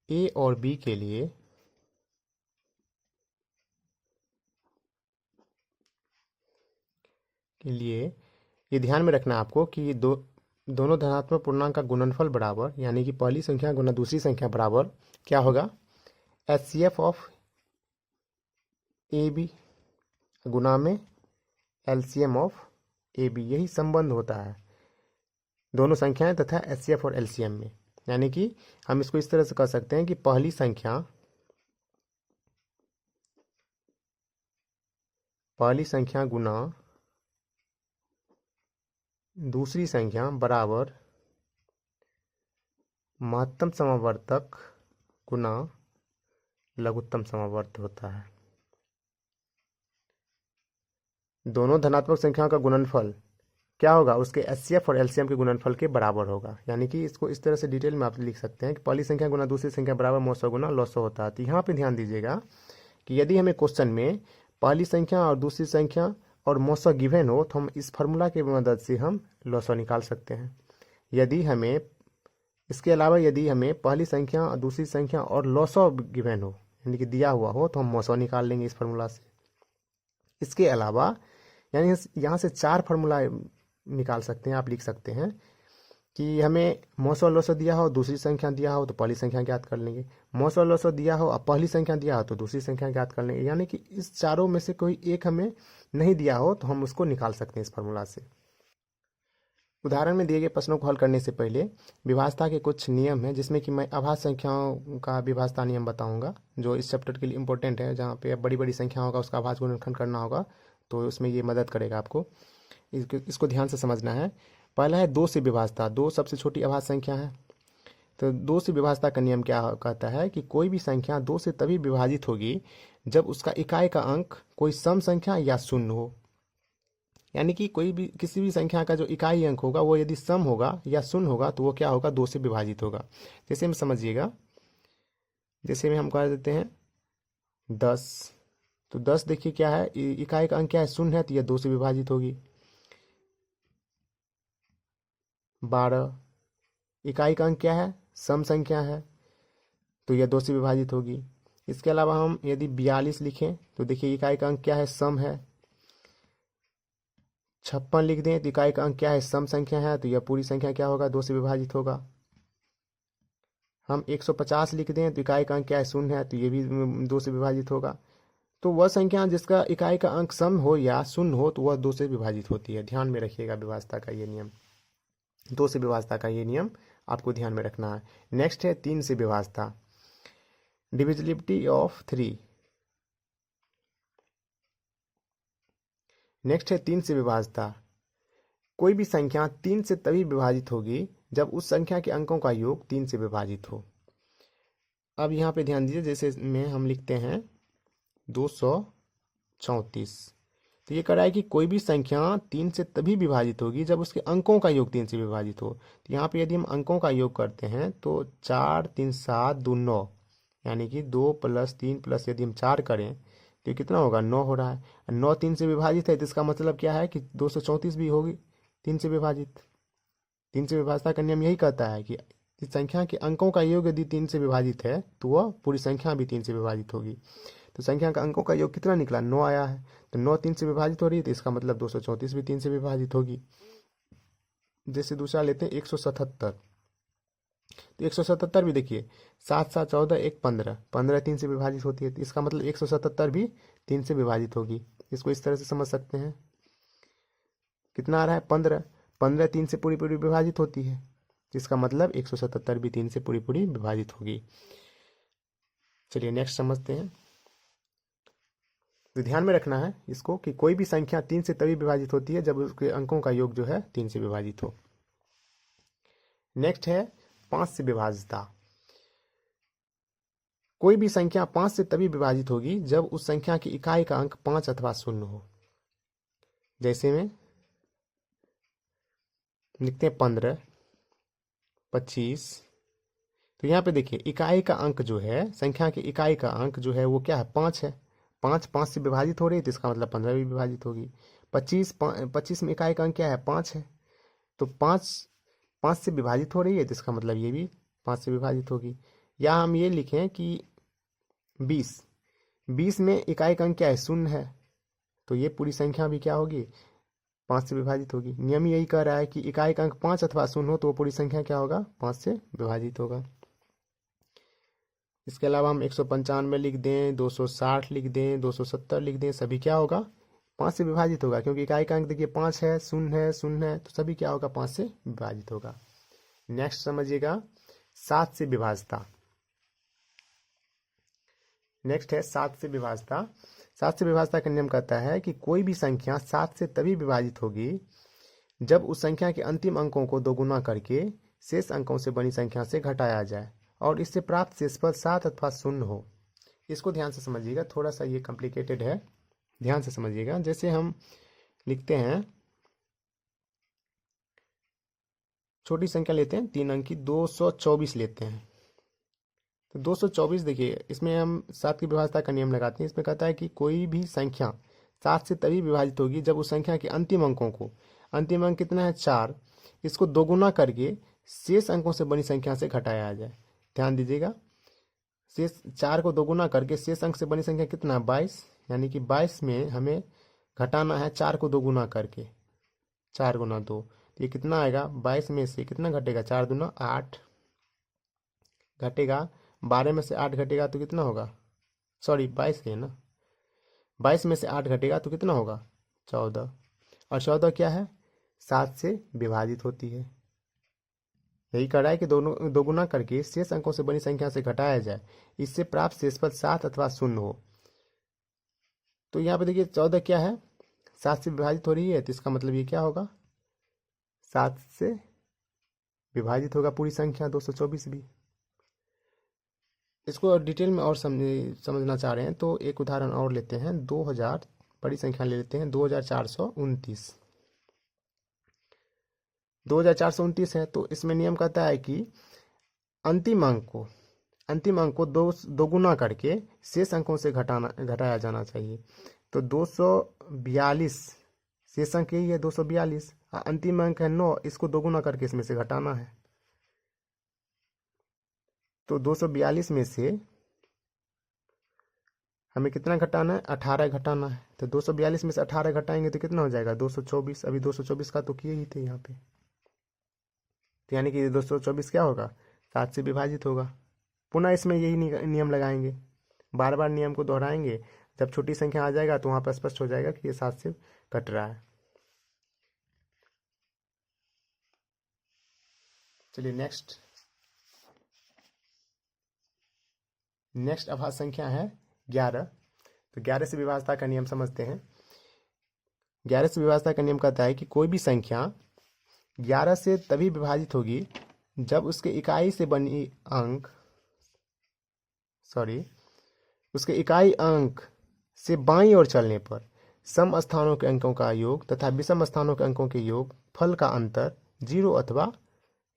ए और बी के लिए ये ध्यान में रखना आपको कि दोनों धनात्मक पूर्णांक का गुणनफल बराबर, यानी कि पहली संख्या गुना दूसरी संख्या बराबर क्या होगा, एचसीएफ ऑफ ए बी गुना में एलसीएम ऑफ ए बी। यही संबंध होता है दोनों संख्याएं तथा एचसीएफ और एलसीएम में। यानी कि हम इसको इस तरह से कर सकते हैं कि पहली संख्या गुना दूसरी संख्या बराबर महत्तम समावर्तक गुना लघुत्तम समावर्त होता है। दोनों धनात्मक संख्याओं का गुणनफल क्या होगा, उसके एचसीएफ और एलसीएम के गुणनफल के बराबर होगा। यानी कि इसको इस तरह से डिटेल में आप लिख सकते हैं कि पहली संख्या गुना दूसरी संख्या बराबर 900 गुना 900 होता है। तो यहाँ पे ध्यान दीजिएगा कि यदि हमें क्वेश्चन में पहली संख्या और दूसरी संख्या और 900 गिवन हो तो हम इस फार्मूला की मदद से हम 900 निकाल सकते हैं। यदि हमें इसके अलावा यदि हमें पहली संख्या और दूसरी संख्या और 900 गिवन हो, यानी कि दिया हुआ हो, तो हम 900 निकाल लेंगे इस फार्मूला से। इसके अलावा यानी यहाँ से 4 फार्मूला निकाल सकते हैं, आप लिख सकते हैं कि हमें 900 दिया हो, दूसरी संख्या दिया हो तो पहली संख्या ज्ञात कर लेंगे, 900 दिया हो और पहली संख्या दिया हो तो दूसरी संख्या ज्ञात कर लेंगे। यानी कि इस चारों में से कोई एक हमें नहीं दिया हो तो हम उसको निकाल सकते हैं इस फार्मूला से। उदाहरण में दिए गए प्रश्नों को हल करने से पहले विभाजता के कुछ नियम हैं, जिसमें कि मैं अभाज्य संख्याओं का विभाजता नियम बताऊंगा, जो इस चैप्टर के लिए इंपॉर्टेंट है। जहाँ पे बड़ी बड़ी संख्या होगा उसका अभाज्य गुणनखंड करना होगा, तो उसमें ये मदद करेगा आपको। इसको ध्यान से समझना है। पहला है 2 से विभाजता। 2 सबसे छोटी अभाज्य संख्या है। तो 2 से विभाजता का नियम क्या कहता है कि कोई भी संख्या 2 से तभी विभाजित होगी जब उसका इकाई का अंक कोई सम संख्या या शून्य हो। यानी कि कोई भी किसी भी संख्या का जो इकाई अंक होगा वो यदि सम होगा या शून्य होगा तो वो क्या होगा, 2 से विभाजित होगा। जैसे में समझिएगा, जैसे में हम कह देते हैं 10, तो 10 देखिए क्या है, इकाई का अंक क्या है, शून्य है, तो यह 2 से विभाजित होगी। 12 इकाई का अंक क्या है, सम संख्या है, तो यह 2 से विभाजित होगी। इसके अलावा हम यदि 42 लिखें तो देखिए इकाई का अंक क्या है, सम है। 56 लिख दें तो इकाई का अंक क्या है, सम संख्या है, तो यह पूरी संख्या क्या होगा, 2 से विभाजित होगा। हम 150 लिख दें तो इकाई का अंक क्या है, शून्य है, तो ये भी 2 से विभाजित होगा। तो वह संख्या जिसका इकाई का अंक सम हो या शून्य हो तो वह 2 से विभाजित होती है। ध्यान में रखिएगा विभाजता का ये नियम, 2 से विभाजता का ये नियम आपको ध्यान में रखना है। नेक्स्ट है 3 से विभाजता, डिविजिबिलिटी ऑफ 3। नेक्स्ट है 3 से विभाजता। कोई भी संख्या 3 से तभी विभाजित होगी जब उस संख्या के अंकों का योग 3 से विभाजित हो। अब यहाँ पे ध्यान दीजिए, जैसे में हम लिखते हैं 234, तो ये कह रहा है कि कोई भी संख्या 3 से तभी विभाजित होगी जब उसके अंकों का योग 3 से विभाजित हो। तो यहाँ पे यदि हम अंकों का योग करते हैं तो 4 3 7 2 9, यानी कि 2 + 3 + यदि हम 4 करें तो कितना होगा, 9 हो रहा है। 9 3 से विभाजित है तो इसका मतलब क्या है कि 234 भी होगी 3 से विभाजित। 3 से विभाजता का नियम यही कहता है कि इस संख्या के अंकों का योग यदि 3 से विभाजित है तो वह पूरी संख्या भी 3 से विभाजित होगी। तो संख्या का अंकों का योग कितना निकला, 9 आया है। तो 9 3 से विभाजित हो रही है तो इसका मतलब 234 भी 3 से विभाजित होगी। जैसे दूसरा लेते हैं 177। तो 177 भी देखिए 7 7 14 1 15, 15 3 से विभाजित होती है, तो इसका मतलब 177 भी 3 से विभाजित होगी। इसको इस तरह से समझ सकते हैं। कितना आ रहा है 15, 15 3 से पूरी पूरी विभाजित होती है, इसका मतलब 177 भी 3 से पूरी पूरी विभाजित होगी। चलिए नेक्स्ट समझते हैं। तो ध्यान में रखना है इसको कि कोई भी संख्या 3 से तभी विभाजित होती है जब उसके अंकों का योग जो है 3 से विभाजित हो। नेक्स्ट है 5 से विभाज्यता। कोई भी संख्या 5 से तभी विभाजित होगी जब उस संख्या की इकाई का अंक 5 अथवा 0 हो। जैसे में लिखते हैं 15, 25। तो यहाँ पे देखिए इकाई का अंक जो है, संख्या की इकाई का अंक जो है वो क्या है 5 है। 5 5 से विभाजित हो रही है तो इसका मतलब 15 भी विभाजित होगी। 25 में इकाई का अंक क्या है 5 है, तो 5 5 से विभाजित हो रही है तो इसका मतलब ये भी 5 से विभाजित होगी। या हम ये लिखें कि 20 में इकाई का अंक क्या है 0 है, तो ये पूरी संख्या भी क्या होगी 5 से विभाजित होगी। नियम यही कह रहा है कि इकाई का अंक 5 अथवा 0 हो तो वो पूरी संख्या क्या होगा 5 से विभाजित होगा। इसके अलावा हम 195 लिख दें, 260 लिख दें, 270 लिख दें, सभी क्या होगा 5 से विभाजित होगा, क्योंकि इकाई का अंक देखिए 5 है, 0 है, 0 है, तो सभी क्या होगा 5 से विभाजित होगा। नेक्स्ट समझिएगा 7 से विभाज्यता। नेक्स्ट है 7 से विभाज्यता। 7 से विभाज्यता का नियम कहता है कि कोई भी संख्या 7 से तभी विभाजित होगी जब उस संख्या के अंतिम अंकों को दोगुना करके शेष अंकों से बनी संख्या से घटाया जाए और इससे प्राप्त शेषफल 7 अथवा 0 हो। इसको ध्यान से समझिएगा, थोड़ा सा ये कॉम्प्लिकेटेड है, ध्यान से समझिएगा। जैसे हम लिखते हैं, छोटी संख्या लेते हैं 3 अंक की, 224 लेते हैं। तो 224 देखिए, इसमें हम 7 की विभाज्यता का नियम लगाते हैं। इसमें कहता है कि कोई भी संख्या 7 से तभी विभाजित होगी जब उस संख्या के अंतिम अंकों को, अंतिम अंक कितना है 4, इसको दोगुना करके शेष अंकों से बनी संख्या से घटाया जाए। ध्यान दीजिएगा, शेष 4 को दोगुना करके शेष अंक से बनी संख्या कितना है 22, यानी कि 22 में हमें घटाना है 4 को दोगुना करके, 4 गुना 2, तो ये कितना आएगा 22 में से कितना घटेगा 4 दूना 8 घटेगा, 12 में से 8 घटेगा तो कितना होगा, सॉरी 22 है ना, 22 में से 8 घटेगा तो कितना होगा 14, और 14 क्या है 7 से विभाजित होती है। यही कर रहा है कि दोनों दोगुना करके शेष अंकों से बनी संख्या से घटाया जाए, इससे प्राप्त शेषफल 7 अथवा 0 हो। तो यहाँ पे देखिए 14 क्या है 7 से विभाजित हो रही है, तो इसका मतलब ये क्या होगा 7 से विभाजित होगा पूरी संख्या 224 भी। इसको डिटेल में और समझना चाह रहे हैं तो एक उदाहरण और लेते हैं, 2000, बड़ी संख्या ले लेते हैं 2429। 2429 है, तो इसमें नियम कहता है कि अंतिम अंक को दोगुना करके शेष अंकों से घटाया जाना चाहिए। तो 242 शेष अंक यही है 242, अंतिम अंक है 9, इसको दोगुना करके इसमें से घटाना है। तो 242 में से हमें कितना घटाना है 18 घटाना है, तो 242 में से 18 घटाएंगे तो कितना हो जाएगा 224। अभी 224 का तो किए ही थे यहाँ पे, तो यानी कि 224 क्या होगा 7 से विभाजित होगा। पुनः इसमें यही नियम लगाएंगे, बार बार नियम को दोहराएंगे, जब छोटी संख्या आ जाएगा तो वहाँ पर स्पष्ट हो जाएगा कि ये 7 से कट रहा है। चलिए नेक्स्ट अभाज्य संख्या है 11। तो 11 से विभाज्यता का नियम समझते हैं। 11 से विभाज्यता का नियम कहता है कि कोई भी संख्या 11 से तभी विभाजित होगी जब उसके इकाई अंक से बाईं ओर चलने पर सम स्थानों के अंकों का योग तथा विषम स्थानों के अंकों के योग फल का अंतर 0 अथवा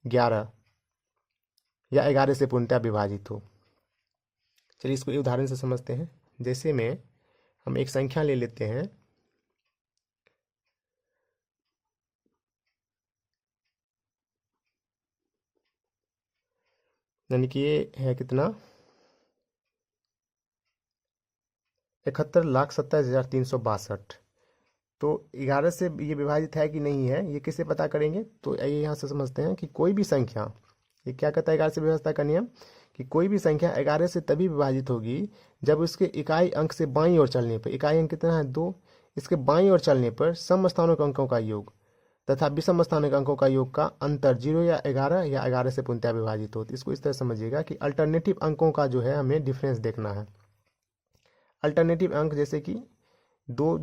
11 या 11 से पूर्णतः विभाजित हो। चलिए इसको उदाहरण से समझते हैं। जैसे में हम एक संख्या ले लेते हैं, यानी कि ये है कितना 71,27,362। तो 11 से ये विभाजित है कि नहीं है, ये कैसे पता करेंगे? तो ये यहाँ से समझते हैं कि कोई भी संख्या, ये क्या कहता है 11 से व्यवस्था का नियम, कि कोई भी संख्या 11 से तभी विभाजित होगी जब उसके इकाई अंक से बाईं ओर चलने पर, इकाई अंक कितना है 2, इसके बाईं ओर चलने पर सम स्थानों के अंकों का योग तथा विषम स्थानों के अंकों का योग का अंतर 0 या 11 से पूर्णतः विभाजित हो। तो इसको इस तरह समझिएगा कि अल्टरनेटिव अंकों का जो है हमें डिफरेंस देखना है। अल्टरनेटिव अंक जैसे कि 2,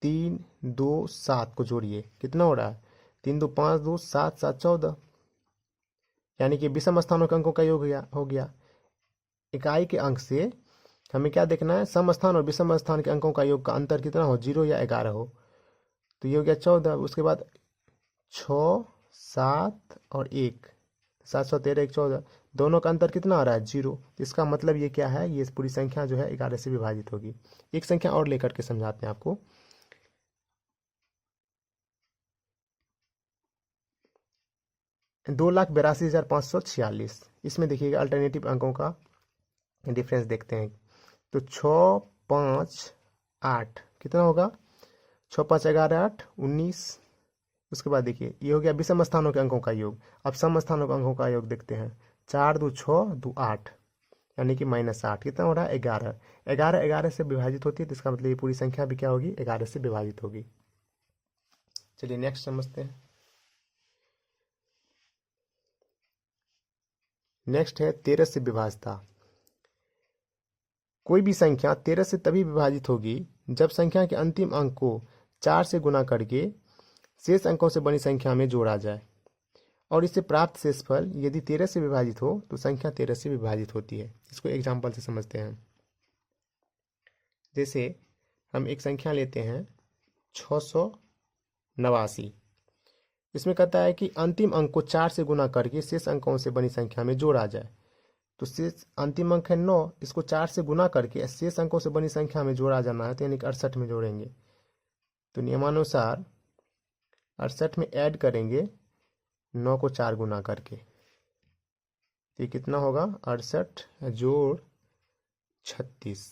3, 2, 7 को जोड़िए, कितना हो रहा है 3, 2, 5, 2, 7, 7, 14, यानी कि विषम स्थानों के अंकों का योग हो गया। इकाई के अंक से हमें क्या देखना है, सम स्थान और विषम स्थान के अंकों का योग का अंतर कितना हो, 0 या 11 हो। तो ये हो गया 14। उसके बाद 6, 7 और 1, 7, 7, 13, 1, 14, दोनों का अंतर कितना आ रहा है 0। तो इसका मतलब ये क्या है, ये पूरी संख्या जो है 11 से विभाजित होगी। एक संख्या और लेकर के समझाते हैं आपको। 2,82,546, इसमें देखिएगा अल्टरनेटिव अंकों का डिफरेंस देखते हैं। तो 6, 5, 8 कितना होगा, 6, 5, 11, 8, 19। उसके बाद देखिए ये हो गया विषम स्थानों के अंकों का योग। अब सम स्थानों के अंकों का योग देखते हैं, 4, 2, 6, 2, 8, यानी कि -8 कितना हो रहा है 11। 11 से विभाजित होती है, तो इसका मतलब ये पूरी संख्या भी क्या होगी 11 से विभाजित होगी। चलिए नेक्स्ट समझते हैं। नेक्स्ट है 13 से विभाज्यता। कोई भी संख्या 13 से तभी विभाजित होगी जब संख्या के अंतिम अंक को 4 से गुना करके शेष अंकों से बनी संख्या में जोड़ा जाए, और इससे प्राप्त शेषफल यदि 13 से विभाजित हो तो संख्या 13 से विभाजित होती है। इसको एग्जाम्पल से समझते हैं। जैसे हम एक संख्या लेते हैं 689, इसमें कहता है कि अंतिम अंक को 4 से गुना करके शेष अंकों से बनी संख्या में जोड़ा जाए। तो शेष अंतिम अंक है 9, इसको 4 से गुना करके शेष अंकों से बनी संख्या में जोड़ा जाना है, तो यानी कि 68 में जोड़ेंगे। तो नियमानुसार 68 में ऐड करेंगे 9 को 4 गुना करके, तो ये कितना होगा 68 जोड़ 36,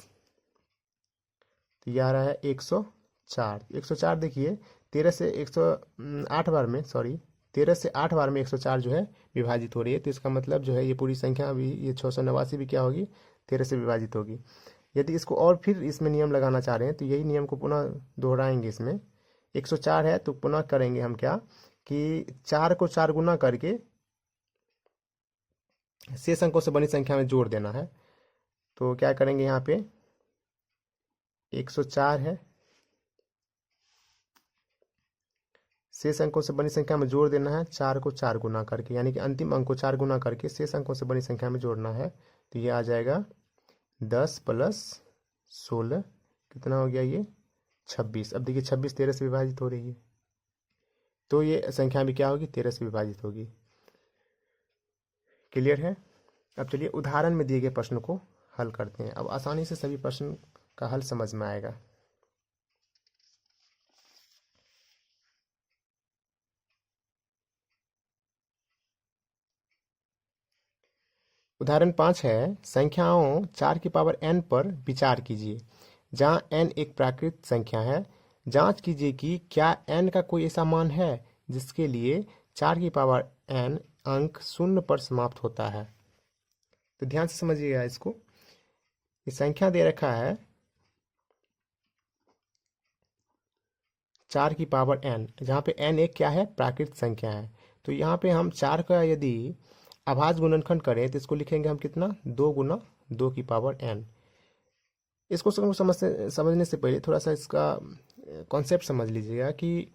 तो ये आ रहा है 104। 104 देखिए 13 से 108 बार में, सॉरी 13 से 8 बार में 104 जो है विभाजित हो रही है। तो इसका मतलब जो है ये पूरी संख्या भी, ये 689 भी क्या होगी 13 से विभाजित होगी। यदि इसको और फिर इसमें नियम लगाना चाह रहे हैं तो यही नियम को पुनः दोहराएंगे। इसमें 104 है तो पुनः करेंगे हम क्या कि 4 को 4 गुना करके शेष अंकों से बनी संख्या में जोड़ देना है। तो क्या करेंगे, यहाँ पे 104 है, शेष अंकों से बनी संख्या में जोड़ देना है 4 को 4 गुना करके, यानी कि अंतिम अंक को 4 गुना करके शेष अंकों से बनी संख्या में जोड़ना है। तो ये आ जाएगा 10 + 16, कितना हो गया ये 26। अब देखिए 26 13 से विभाजित हो रही है, तो ये संख्या भी क्या होगी 13 से विभाजित होगी। क्लियर है? अब चलिए उदाहरण में दिए गए प्रश्न को हल करते हैं। अब आसानी से सभी प्रश्न का हल समझ में आएगा। उदाहरण 5 है, संख्याओं 4 की पावर n पर विचार कीजिए जहां n एक प्राकृत संख्या है। जांच कीजिए कि क्या n का कोई ऐसा मान है जिसके लिए 4 की पावर n अंक 0 पर समाप्त होता है। तो ध्यान से समझिएगा इसको। ये संख्या दे रखा है 4 की पावर n, जहाँ पे n एक क्या है प्राकृत संख्या है। तो यहाँ पे हम 4 का यदि अभाज्य गुणनखंड करें तो इसको लिखेंगे हम कितना 2 गुना 2 की पावर n। इसको समझने से पहले थोड़ा सा इसका कॉन्सेप्ट समझ लीजिएगा कि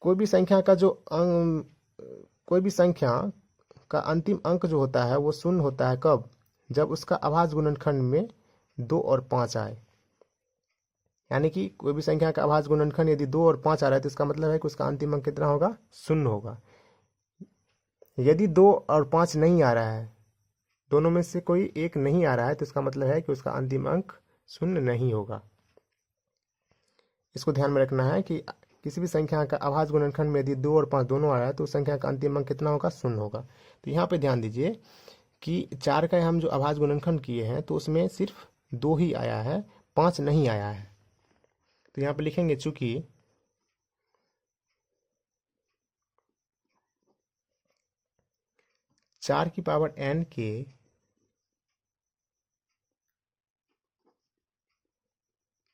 कोई भी संख्या का कोई भी संख्या का अंतिम अंक जो होता है वो 0 होता है कब, जब उसका अभाज्य गुणनखंड में 2 और 5 आए। यानी कि कोई भी संख्या का अभाज्य गुणनखंड यदि 2 और 5 आ रहा है तो इसका मतलब है कि उसका अंतिम अंक कितना होगा 0 होगा। यदि 2 और 5 नहीं आ रहा है, दोनों में से कोई एक नहीं आ रहा है, तो इसका मतलब है कि उसका अंतिम अंक 0 नहीं होगा। इसको ध्यान में रखना है कि किसी भी संख्या का अभाज्य गुणनखंड में यदि 2 और 5 दोनों आ रहा है तो उस संख्या का अंतिम अंक कितना होगा 0 होगा। तो यहाँ पे ध्यान दीजिए कि 4 का हम जो अभाज्य गुणनखंड किए हैं तो उसमें सिर्फ 2 ही आया है, 5 नहीं आया है। तो यहाँ पे लिखेंगे चूंकि चार की पावर n के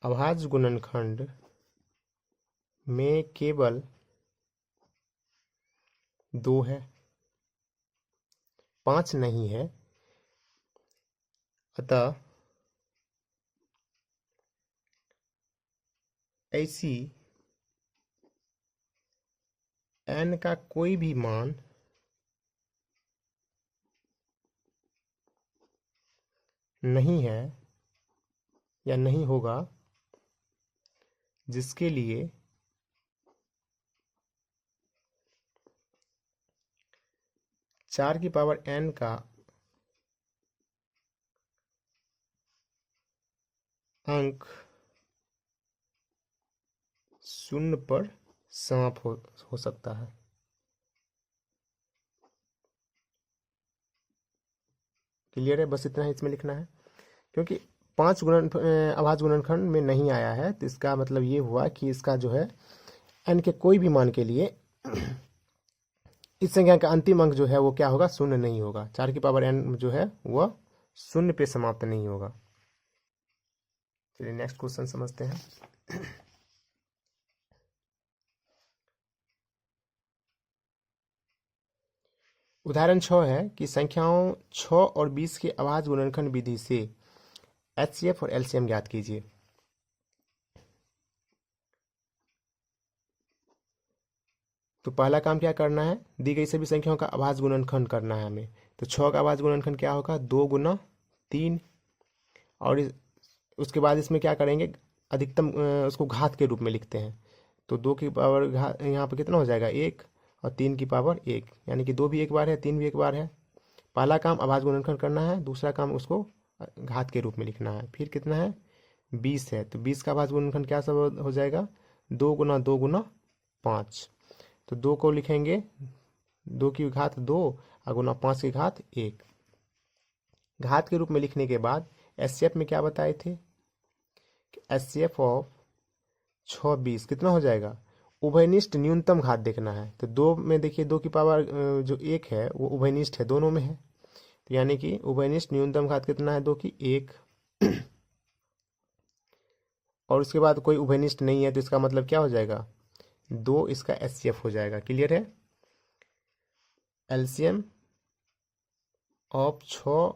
अभाज्य गुणनखंड में केवल 2 है, 5 नहीं है। अतः ऐसी n का कोई भी मान नहीं है या नहीं होगा जिसके लिए चार की पावर n का अंक 0 पर समाप्त हो सकता है। क्लियर है? बस इतना ही इसमें लिखना है, क्योंकि 5 अभाज्य गुणनखंड में नहीं आया है, तो इसका मतलब ये हुआ कि इसका जो है n के कोई भी मान के लिए इस संख्या का अंतिम अंक जो है वो क्या होगा, 0 नहीं होगा। 4 की पावर n जो है वह 0 पे समाप्त नहीं होगा। चलिए नेक्स्ट क्वेश्चन समझते हैं। उदाहरण 6 है कि संख्याओं 6 और 20 के अभाज्य गुणनखंड विधि से HCF और LCM ज्ञात कीजिए। तो पहला काम क्या करना है, दी गई सभी संख्याओं का अभाज्य गुणनखंड करना है हमें। तो 6 का अभाज्य गुणनखंड क्या होगा, 2 गुना 3, और उसके बाद इसमें क्या करेंगे, अधिकतम उसको घात के रूप में लिखते हैं। तो 2 की पावर घात यहाँ पर कितना हो जाएगा, 1, और 3 की पावर 1, यानी कि 2 भी एक बार है, 3 भी एक बार है। पहला काम अभाज्य गुणनखंड करना है, दूसरा काम उसको घात के रूप में लिखना है। फिर कितना है, 20 है, तो 20 का अभाज्य गुणनखंड क्या सब हो जाएगा, 2 गुना 2 गुना 5। तो 2 को लिखेंगे 2 की घात 2 और गुना 5 की घात 1। घात के रूप में लिखने के बाद एचसीएफ में क्या बताए थे, एचसीएफ ऑफ 6 20 कितना हो जाएगा, उभयनिष्ठ न्यूनतम घात देखना है। तो 2 में देखिए 2 की पावर जो 1 है वो उभयनिष्ठ है, दोनों में है। तो यानी कि उभयनिष्ठ न्यूनतम घात कितना है, 2 की 1, और उसके बाद कोई उभयनिष्ठ नहीं है, तो इसका मतलब क्या हो जाएगा, 2 इसका एचसीएफ हो जाएगा। क्लियर है? एलसीएम ऑफ 6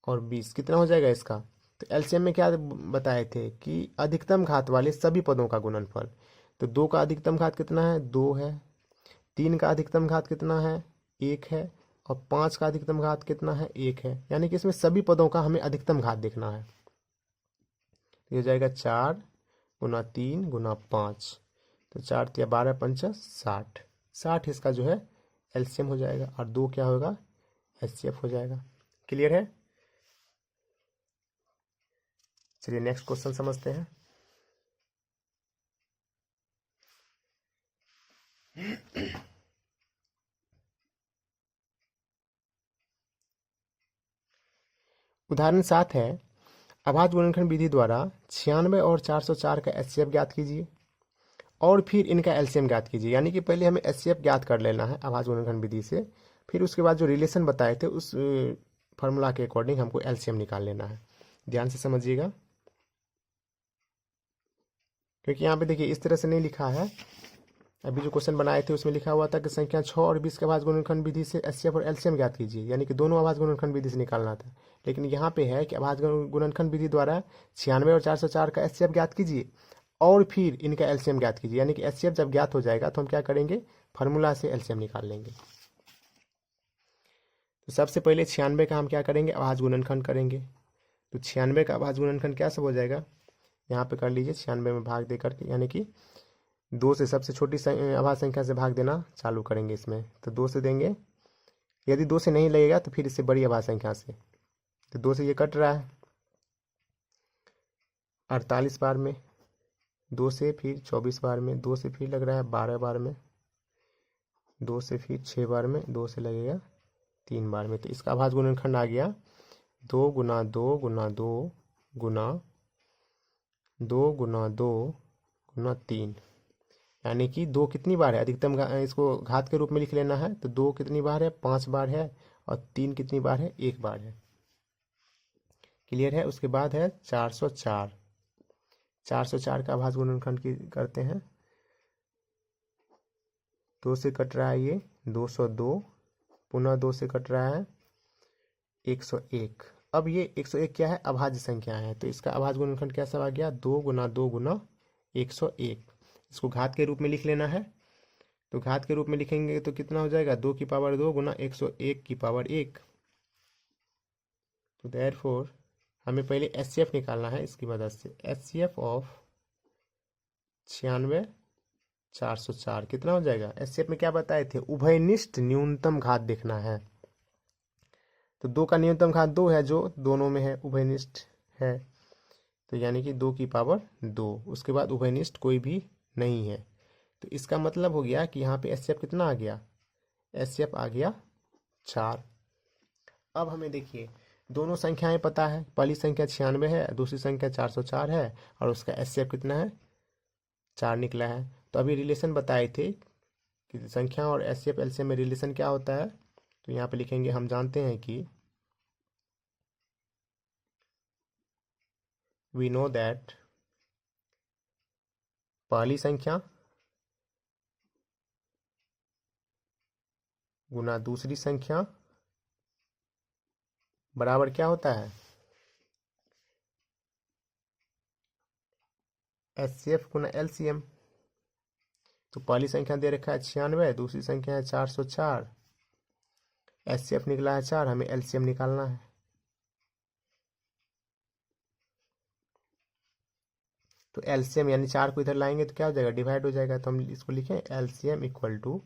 और 20 कितना हो जाएगा इसका। तो एलसीएम में क्या बताए थे कि अधिकतम घात वाले सभी पदों का गुणनफल। तो 2 का अधिकतम घात कितना है, 2 है। 3 का अधिकतम घात कितना है, 1 है। और 5 का अधिकतम घात कितना है, 1 है। यानी कि इसमें सभी पदों का हमें अधिकतम घात देखना है। ये हो जाएगा 4 गुना 3 गुना 5, तो 4 तिया 12 पंचा 60, 60 इसका जो है एलसीएम हो जाएगा, और 2 क्या होगा, एचसीएफ हो जाएगा। क्लियर है? चलिए नेक्स्ट क्वेश्चन समझते हैं। उदाहरण 7 है, अभाज्य गुणनखंड विधि द्वारा 96 और 404 का एचसीएफ ज्ञात कीजिए और फिर इनका एलसीएम ज्ञात कीजिए। यानी कि पहले हमें एचसीएफ ज्ञात कर लेना है अभाज्य गुणनखंड विधि से, फिर उसके बाद जो रिलेशन बताए थे उस फार्मूला के अकॉर्डिंग हमको एलसीएम निकाल लेना है। ध्यान से समझिएगा, क्योंकि यहाँ पे देखिए इस तरह से नहीं लिखा है। अभी जो क्वेश्चन बनाए थे उसमें लिखा हुआ था कि संख्या 6 और 20 के अभाज्य गुणनखंड विधि से एचसीएफ और एलसीएम ज्ञात कीजिए, यानी कि दोनों अभाज्य गुणनखंड विधि से निकालना था। लेकिन यहाँ पे है कि अभाज्य गुणनखंड विधि द्वारा 96 और 404 का एचसीएफ ज्ञात कीजिए और फिर इनका एलसीएम ज्ञात कीजिए। यानी कि एचसीएफ जब ज्ञात हो जाएगा तो हम क्या करेंगे, फार्मूला से एलसीएम निकाल लेंगे। तो सबसे पहले 96 का हम क्या करेंगे, अभाज्य गुणनखंड करेंगे। तो 96 का अभाज्य गुणनखंड क्या सब हो जाएगा, यहाँ पे कर लीजिए 96 में भाग देकर के, यानी कि 2 से सबसे छोटी अभाज्य संख्या से भाग देना चालू करेंगे इसमें। तो 2 से देंगे, यदि 2 से नहीं लगेगा तो फिर इससे बड़ी अभाज्य संख्या से। तो 2 से ये कट रहा है 48 बार में, 2 से फिर 24 बार में, 2 से फिर लग रहा है 12 बार में, 2 से फिर 6 बार में, 2 से लगेगा 3 बार में। तो इसका अभाज्य गुणनखंड आ गया 2 गुना 2 गुना 2 गुना 2 × 2 × 3, यानी कि 2 कितनी बार है, अधिकतम इसको घात के रूप में लिख लेना है। तो 2 कितनी बार है, 5 बार है, और 3 कितनी बार है, 1 बार है। क्लियर है। उसके बाद है 404। 404 का अभाज्य गुणनखंड की करते हैं। 2 से कट रहा है ये 202, पुनः 2 से कट रहा है 101। अब ये 101 क्या है, अभाज्य संख्या है, तो इसका अभाज्य गुणनखंड कैसा आ गया, 2 × 2 × 101। इसको घात के रूप में लिख लेना है। तो घात के रूप में लिखेंगे तो कितना हो जाएगा, 2 की पावर 2 × 101 की पावर 1। तो देयरफॉर हमें पहले एचसीएफ निकालना है इसकी मदद से। एचसीएफ ऑफ 96 404 कितना हो जाएगा। एचसीएफ में क्या बताए थे, उभयनिष्ठ न्यूनतम घात देखना है। तो 2 का न्यूनतम घात 2 है, जो दोनों में है, उभयनिष्ठ है। तो यानी कि 2 की पावर 2, उसके बाद उभयनिष्ठ कोई भी नहीं है। तो इसका मतलब हो गया कि यहाँ पे एचसीएफ कितना आ गया, एचसीएफ आ गया 4। अब हमें देखिए दोनों संख्याएं पता है, पहली संख्या 96 है, दूसरी संख्या 404 है, और उसका एचसीएफ कितना है, 4 निकला है। तो अभी रिलेशन बताए थे कि संख्या और एचसीएफ एलसीएम में रिलेशन क्या होता है। तो यहाँ पे लिखेंगे, हम जानते हैं कि वी नो दैट पहली संख्या गुना दूसरी संख्या बराबर क्या होता है, एचसीएफ गुना एलसीएम। तो पहली संख्या दे रखा है 96, दूसरी संख्या है 404, एचसीएफ निकला है 4, हमें एलसीएम निकालना है। तो एलसीएम यानी 4 को इधर लाएंगे तो क्या हो जाएगा, डिवाइड हो जाएगा। तो हम इसको लिखें एलसीएम इक्वल टू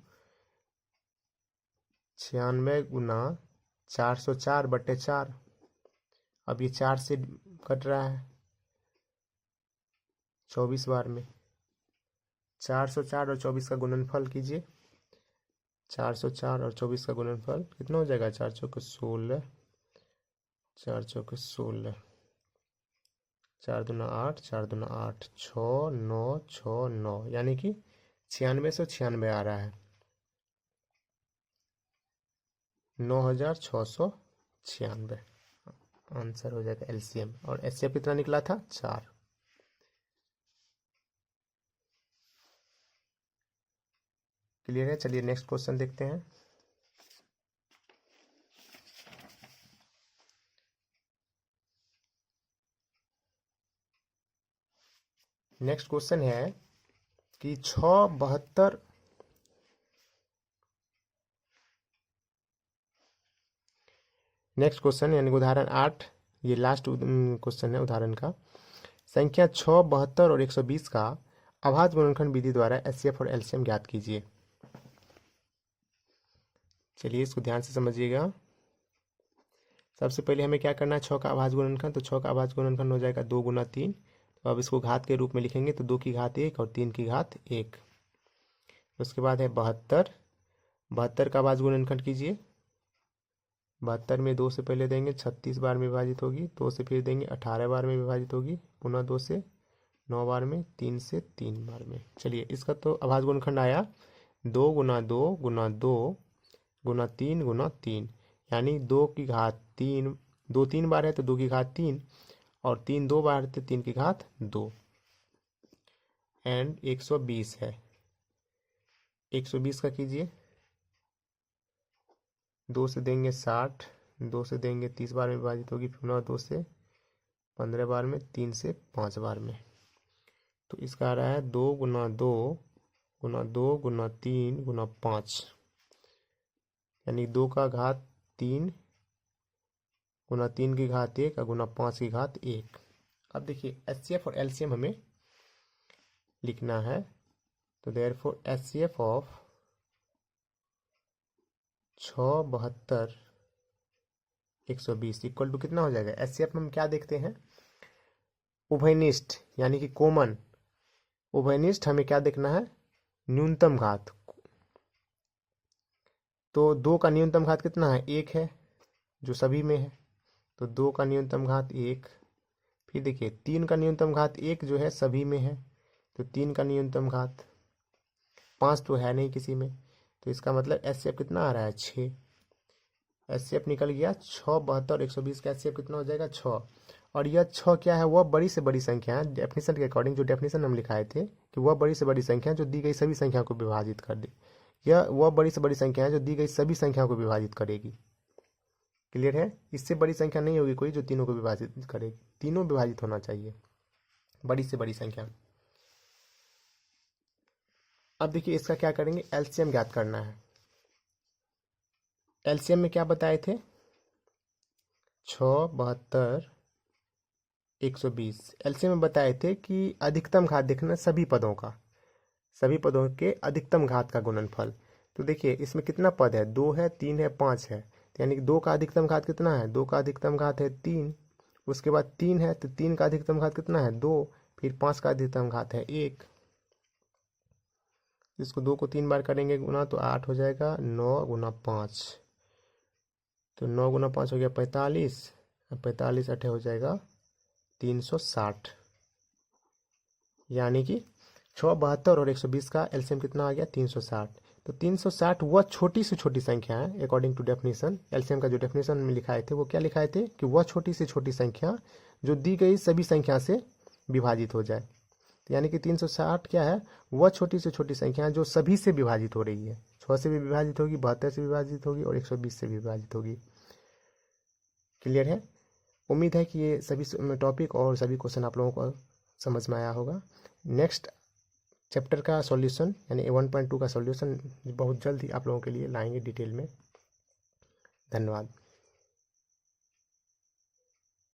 96 × 404/4। अब ये 4 से कट रहा है 24 बार में। 404 और 24 का गुणनफल कीजिए। 404 और 24 का गुणनफल कितना हो जाएगा, 4 चौके 16, 4 चौके 16, 4 दूना 8, 4 दूना 8, 6 9 6 9, यानी कि 9696 आ रहा है, 9696। आंसर हो जाएगा एलसीएम। और एचसीएफ कितना निकला था, 4। क्लियर है। चलिए नेक्स्ट क्वेश्चन देखते हैं। नेक्स्ट क्वेश्चन है कि 672। नेक्स्ट क्वेश्चन यानी उदाहरण 8, ये लास्ट क्वेश्चन है उदाहरण का। संख्या 6, 72 और 120 का अभाज्य गुणनखंड विधि द्वारा एचसीएफ और एलसीएम ज्ञात कीजिए। चलिए इसको ध्यान से समझिएगा। सबसे पहले हमें क्या करना है, 6 का अभाज्य गुणनखंड। तो 6 का अभाज्य गुणनखंड हो जाएगा 2 × 3। तो अब इसको घात के रूप में लिखेंगे तो 2 की घात 1 और 3 की घात 1। उसके बाद है 72। 72 का अभाज्य गुणनखंड कीजिए। 72 में 2 से पहले देंगे 36 बार में विभाजित होगी, 2 से फिर देंगे 18 बार में विभाजित होगी, पुनः 2 से 9 बार में, 3 से 3 बार में। चलिए इसका तो अभाज्य गुणनखंड आया 2 × 2 × 2 × 3 × 3, यानी 2 की घात 3। 2 3 बार है तो 2 की घात 3, और 3 2 बार है तो 3 की घात 2, एंड 120 है। 120 का कीजिए। 2 से देंगे 60, 2 से देंगे 30 बार में विभाजित होगी, पुनः 2 से 15 बार में, 3 से 5 बार में। तो इसका आ रहा है 2 × 2 × 2 × 3 × 5, यानी 2 का घात 3 × 3 की घात 1 और × 5 की घात 1। अब देखिए एचसीएफ और एलसीएम हमें लिखना है। तो therefore HCF of 6, 72 120 equal to कितना हो जाएगा। एचसीएफ में हम क्या देखते हैं, उभयनिष्ठ यानी कि कॉमन। उभयनिष्ठ हमें क्या देखना है, न्यूनतम घात। तो 2 का न्यूनतम घात कितना है, 1 है, जो सभी में है। तो 2 का न्यूनतम घात 1, फिर देखिए 3 का न्यूनतम घात 1 जो है सभी में है, तो 3 का न्यूनतम घात, 5 तो है नहीं किसी में, तो इसका मतलब एचसीएफ कितना आ रहा है 6। एचसीएफ निकल गया 6, 72, 120 का एचसीएफ कितना हो जाएगा 6। और यह 6 क्या है, वह बड़ी से बड़ी संख्या है डेफिनेशन के अकॉर्डिंग, जो डेफिनेशन हम लिखाए थे कि वह बड़ी से बड़ी संख्या है जो दी गई सभी संख्या को विभाजित कर दे। यह वह बड़ी से बड़ी संख्या है जो दी गई सभी संख्या को विभाजित करेगी। क्लियर है? इससे बड़ी संख्या नहीं होगी कोई जो तीनों को विभाजित करेगी, तीनों विभाजित होना चाहिए, बड़ी से बड़ी संख्या। अब देखिए इसका क्या करेंगे, एलसीएम ज्ञात करना है। एलसीएम में क्या बताए थे, 6, 72, 120। एलसीएम में बताए थे कि अधिकतम घात देखना सभी पदों का, सभी पदों के अधिकतम घात का गुणनफल। तो देखिए इसमें कितना पद है, 2 है, 3 है, 5 है, तो यानी कि 2 का अधिकतम घात कितना है, 2 का अधिकतम घात है 3। उसके बाद 3 है तो 3 का अधिकतम घात कितना है 2, फिर 5 का अधिकतम घात है 1। इसको 2 को 3 बार करेंगे गुना तो 8 हो जाएगा, 9 गुना 5, तो 9 गुना 5 हो गया 45, 45 अठे हो जाएगा 360। यानी कि 6, 72 और 120 का एलसीएम कितना आ गया 360। तो 360 वह छोटी से छोटी संख्या है अकॉर्डिंग टू डेफिनेशन। एलसीएम का जो डेफिनेशन में लिखाए थे वो क्या लिखाए थे कि वह छोटी से छोटी संख्या जो दी गई सभी संख्या से विभाजित हो जाए। तो यानी कि 360 क्या है, वह छोटी से छोटी संख्या जो सभी से विभाजित हो रही है, 6 से भी विभाजित होगी, 72 से विभाजित होगी और 120 से भी विभाजित होगी। क्लियर है? उम्मीद है कि ये सभी टॉपिक और सभी क्वेश्चन आप लोगों को समझ में आया होगा। नेक्स्ट चैप्टर का सॉल्यूशन यानी 1.2 का सॉल्यूशन बहुत जल्द ही आप लोगों के लिए लाएंगे डिटेल में। धन्यवाद।